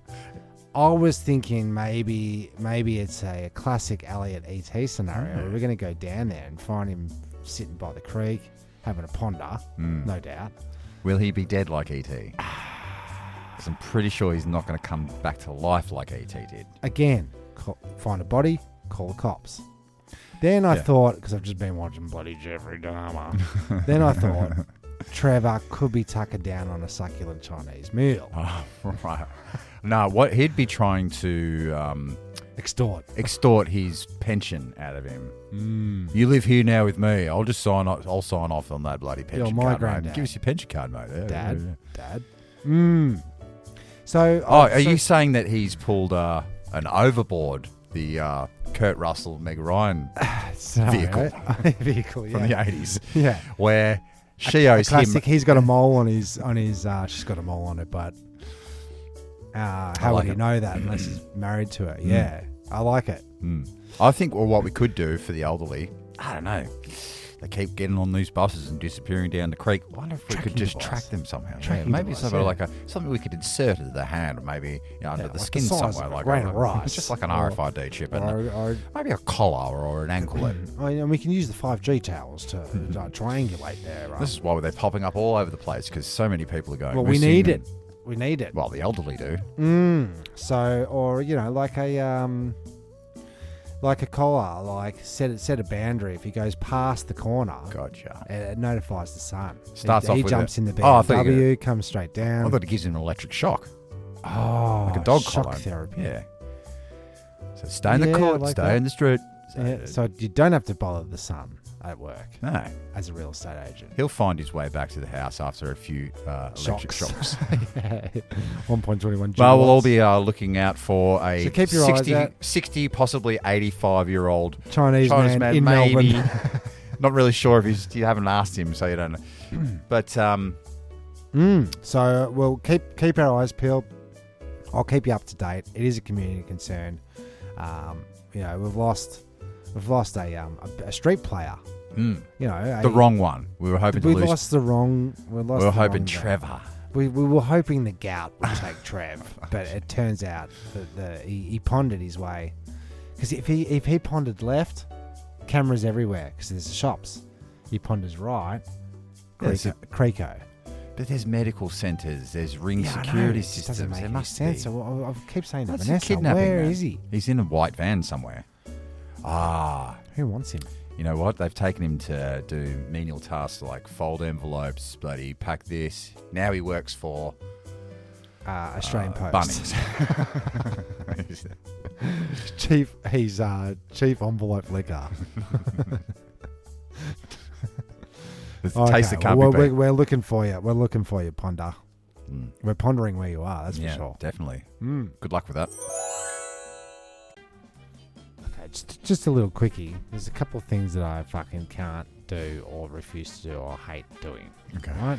I was thinking maybe it's a classic Elliot E.T. scenario. We're going to go down there and find him sitting by the creek having a ponder, no doubt. Will he be dead like E.T.? Because I'm pretty sure he's not going to come back to life like E.T. did. Again, find a body, call the cops. Then I thought, because I've just been watching bloody Jeffrey Dahmer, then I thought Trevor could be tuckered down on a succulent Chinese meal. Oh, right. No, what he'd be trying to extort his pension out of him. You live here now with me. I'll sign off on that bloody pension card, mate. Give us your pension card, mate. Dad. So, are you saying that he's pulled an overboard? The Kurt Russell, Meg Ryan vehicle from the 80s, where she owes him. He's got a mole on his. She's got a mole on her butt. How would he know that unless he's married to her? Yeah, I like it. I think what we could do for the elderly, I don't know, They keep getting on these buses and disappearing down the creek. I wonder if we could just track them somehow. Maybe something we could insert into the hand, maybe under the skin somewhere, like rice, just like an RFID chip, or maybe a collar or an anklet. And we can use the 5G towers to triangulate there. This is why they're popping up all over the place, because so many people are going. Well, we need it. We need it. Well, the elderly do. So, or like a collar, like set a boundary. If he goes past the corner, gotcha. It notifies the son. He jumps in the BMW, comes straight down. I thought it gives him an electric shock. Oh, like a dog shock collar. Therapy. Yeah. So stay in the court, stay in the street. So you don't have to bother the son at work. No. As a real estate agent. He'll find his way back to the house after a few electric shocks. 1.21 gigawatts. Well, we'll all be looking out for a so keep your 60, possibly 85-year-old Chinese man in maybe. Melbourne. Not really sure if you haven't asked him, so you don't know. But so we'll keep our eyes peeled. I'll keep you up to date. It is a community concern. We've lost a street player. The wrong one. We were hoping to lose. We were hoping Trevor. We were hoping the gout would take Trev, but it turns out that he pondered his way. Because if he pondered left, cameras everywhere because there's the shops. He ponders right, Creco. But there's medical centres, there's ring security systems. Doesn't make any sense. So I keep saying to That's Vanessa, kidnapping, where man. is he? He's in a white van somewhere. Who wants him? You know what? They've taken him to do menial tasks like fold envelopes, bloody pack this. Now he works for Australian Post. Bunnings. He's chief envelope liquor. Taste that can't be beat. We're looking for you. We're looking for you, Ponder. We're pondering where you are. That's for sure. Definitely. Good luck with that. Just a little quickie. There's a couple of things that I fucking can't do or refuse to do or hate doing. Okay. Right?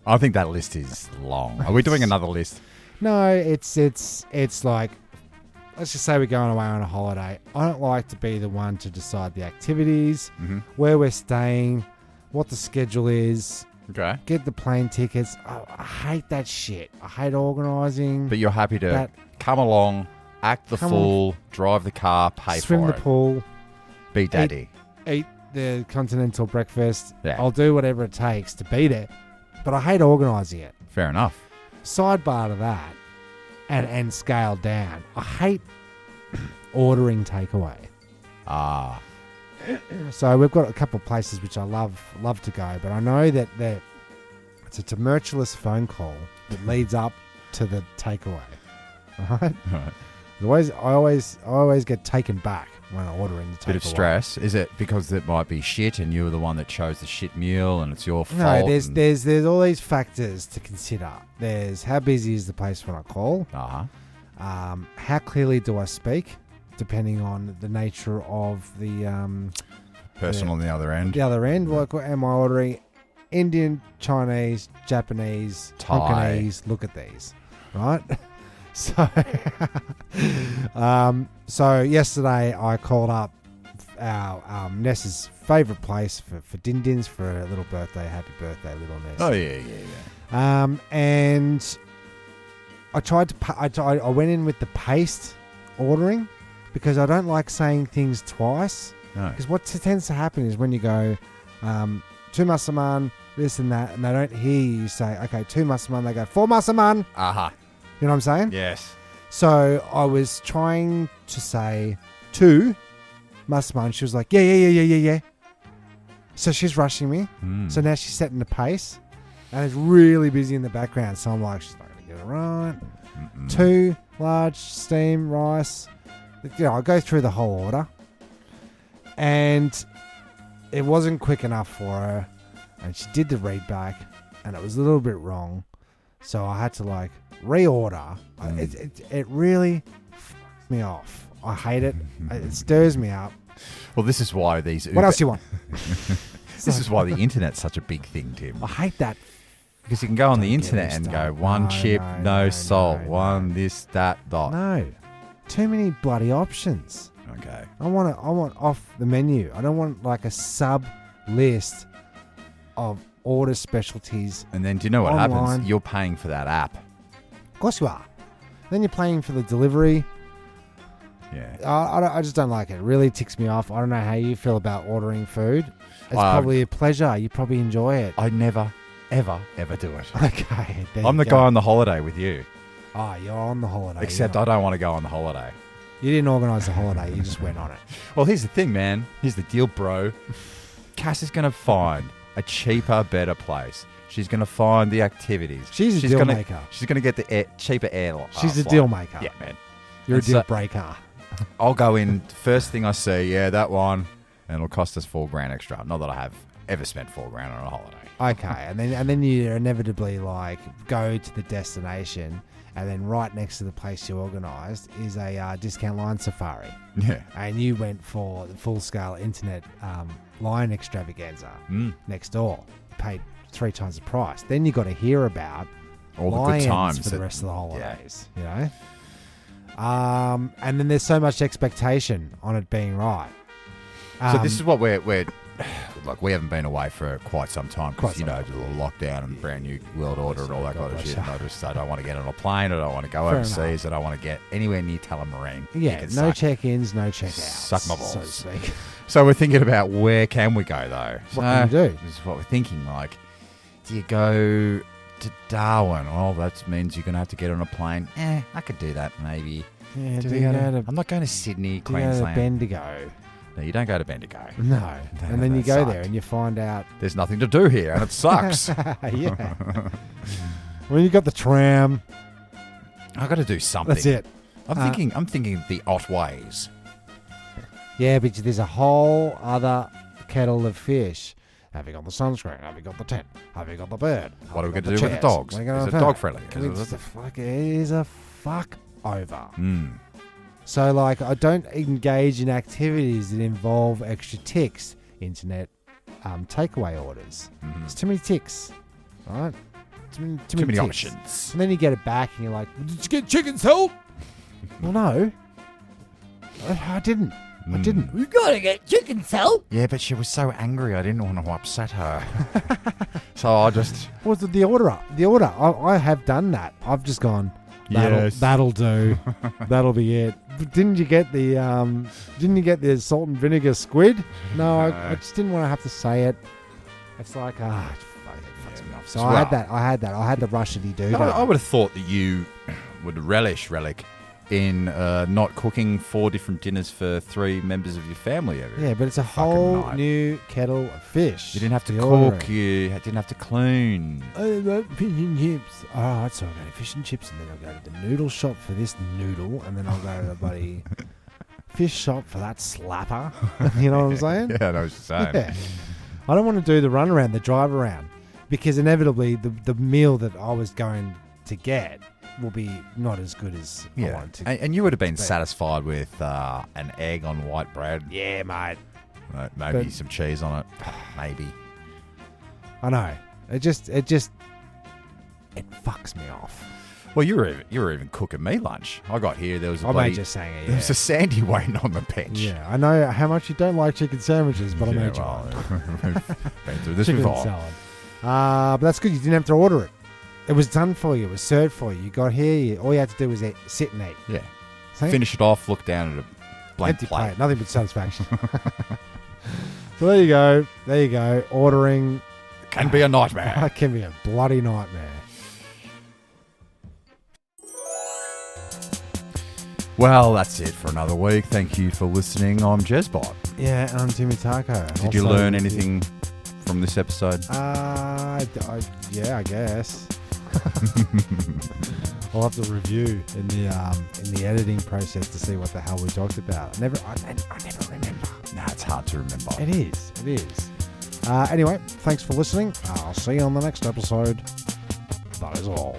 I think that list is long. Are we doing another list? No, it's like, let's just say we're going away on a holiday. I don't like to be the one to decide the activities, where we're staying, what the schedule is. Okay. Get the plane tickets. I hate that shit. I hate organising. But you're happy to come along, act the fool, drive the car, pay for it. Swim the pool. Be daddy. Eat the continental breakfast. Yeah. I'll do whatever it takes to be there. But I hate organising it. Fair enough. Sidebar to that, and scale down. I hate ordering takeaway. So we've got a couple of places which I love to go, but I know that it's a tumultuous phone call that leads up to the takeaway. Right? I always get taken back when ordering the takeaway. Bit of stress. Is it because it might be shit and you were the one that chose the shit meal and it's your fault? No, there's all these factors to consider. There's how busy is the place when I call. How clearly do I speak, depending on the nature of the person on the other end. The other end. Like, am I ordering Indian, Chinese, Japanese, Tonkinese? Look at these, right? So yesterday I called up our Ness's favourite place for din dins for a little birthday. Happy birthday, little Ness. Oh yeah. And I tried to. I went in with the paced ordering because I don't like saying things twice. No. Because what tends to happen is when you go, 2 Masaman, this and that, and they don't hear you say, okay, 2 Masaman, they go, 4 Masaman. You know what I'm saying? Yes. So I was trying to say 2 Masaman. She was like, yeah. So she's rushing me. So now she's setting the pace. And it's really busy in the background. So I'm like, she's not going to get it right. 2 large steam rice. I go through the whole order. And it wasn't quick enough for her. And she did the read back. And it was a little bit wrong. So I had to reorder. It really f***ed me off. I hate it. It stirs me up. Well, this is why these... What else do you want? This is why the internet's such a big thing, Tim. I hate that. Because you can go on the internet and go, one chip, no salt, one this, that, dot. No. Too many bloody options. Okay. I want off the menu. I don't want a sub list of order specialties. And then do you know what online. happens? You're paying for that app. Of course you are. Then you're paying for the delivery. Yeah. I just don't like it. It really ticks me off. I don't know how you feel about ordering food. It's probably a pleasure. You probably enjoy it. I never, ever do it. Okay. I'm the guy on the holiday with you. Oh, you're on the holiday. Except I don't want to go on the holiday. You didn't organise the holiday. You just went on it. Well, here's the thing, man. Here's the deal, bro. Cass is going to find a cheaper, better place. She's going to find the activities. She's a deal maker. She's going to get the cheaper air. She's a deal maker. Yeah, man. You're a deal breaker. I'll go in, first thing I see, that one, and it'll cost us $4,000 extra. Not that I have ever spent $4,000 on a holiday. Okay, and then you inevitably go to the destination, and then right next to the place you organised is a discount line safari. Yeah. And you went for the full-scale internet line extravaganza next door. You paid 3 times the price. Then you got to hear about all the good times for the rest of the holidays. You know. And then there's so much expectation on it being right. So this is what we're like. We haven't been away for quite some time because the lockdown and brand new world order and all that kind of shit. And I don't want to get on a plane. I don't want to go overseas. I don't want to get anywhere near Tullamarine. Yeah, no check-ins, no check-outs. Suck my balls, so to speak. So we're thinking about where can we go though. What can you do? This is what we're thinking. Like, do you go to Darwin? Well, that means you're going to have to get on a plane. I could do that maybe. Yeah, I'm not going to Sydney, do you Queensland. go to Bendigo? No, you don't go to Bendigo. No. And then you go there and you find out there's nothing to do here and it sucks. Yeah. Well, you got the tram. I got to do something. That's it. I'm thinking the Otways. Yeah, but there's a whole other kettle of fish. Have you got the sunscreen? Have you got the tent? Have you got the bed? What are we going to do with the dogs? Is it dog friendly? It is a fuck over. So, I don't engage in activities that involve extra ticks. Internet takeaway orders. There's too many ticks, right? Too many options. And then you get it back and you're like, did you get chicken salt? Well, no. I didn't. You gotta get chicken salt. Yeah, but she was so angry I didn't want to upset her. So I just... What's the order? The order. I have done that. I've just gone... That'll do. That'll be it. Didn't you get the salt and vinegar squid? No, I just didn't want to have to say it. It's like it fucks me off. So I had that. I had the rushity do. I would have thought that you would relish in not cooking 4 different dinners for 3 members of your family every Yeah, but it's a whole new kettle of fish. You didn't have to cook. You didn't have to clean. I want fish and chips. All right, so I'll go to fish and chips, and then I'll go to the noodle shop for this noodle, and then I'll go to the bloody fish shop for that slapper. You know what I'm saying? Yeah, I know what you're saying. Yeah. I don't want to do the run around, the drive around, because inevitably the meal that I was going to get will be not as good as I want to. And you would have been satisfied with an egg on white bread. Yeah, mate. Maybe some cheese on it. Maybe. I know. It fucks me off. Well, you were even cooking me lunch. I got here. There was a made just saying it. There was a Sandy waiting on the bench. Yeah, I know how much you don't like chicken sandwiches, but I made you one. Been through this chicken before. Salad. But that's good. You didn't have to order it. It was done for you. It was served for you. You got here. All you had to do was sit and eat. Yeah. See? Finish it off. Look down at a blank empty plate. Nothing but satisfaction. So there you go. There you go. Ordering can be a nightmare. It can be a bloody nightmare. Well, that's it for another week. Thank you for listening. I'm Jezbot. Yeah, and I'm Timmy Taco. Did you learn anything from this episode? Yeah, I guess. I'll have to review in the editing process to see what the hell we talked about. I never remember. Nah, it's hard to remember. It is. Anyway, thanks for listening. I'll see you on the next episode. That is all.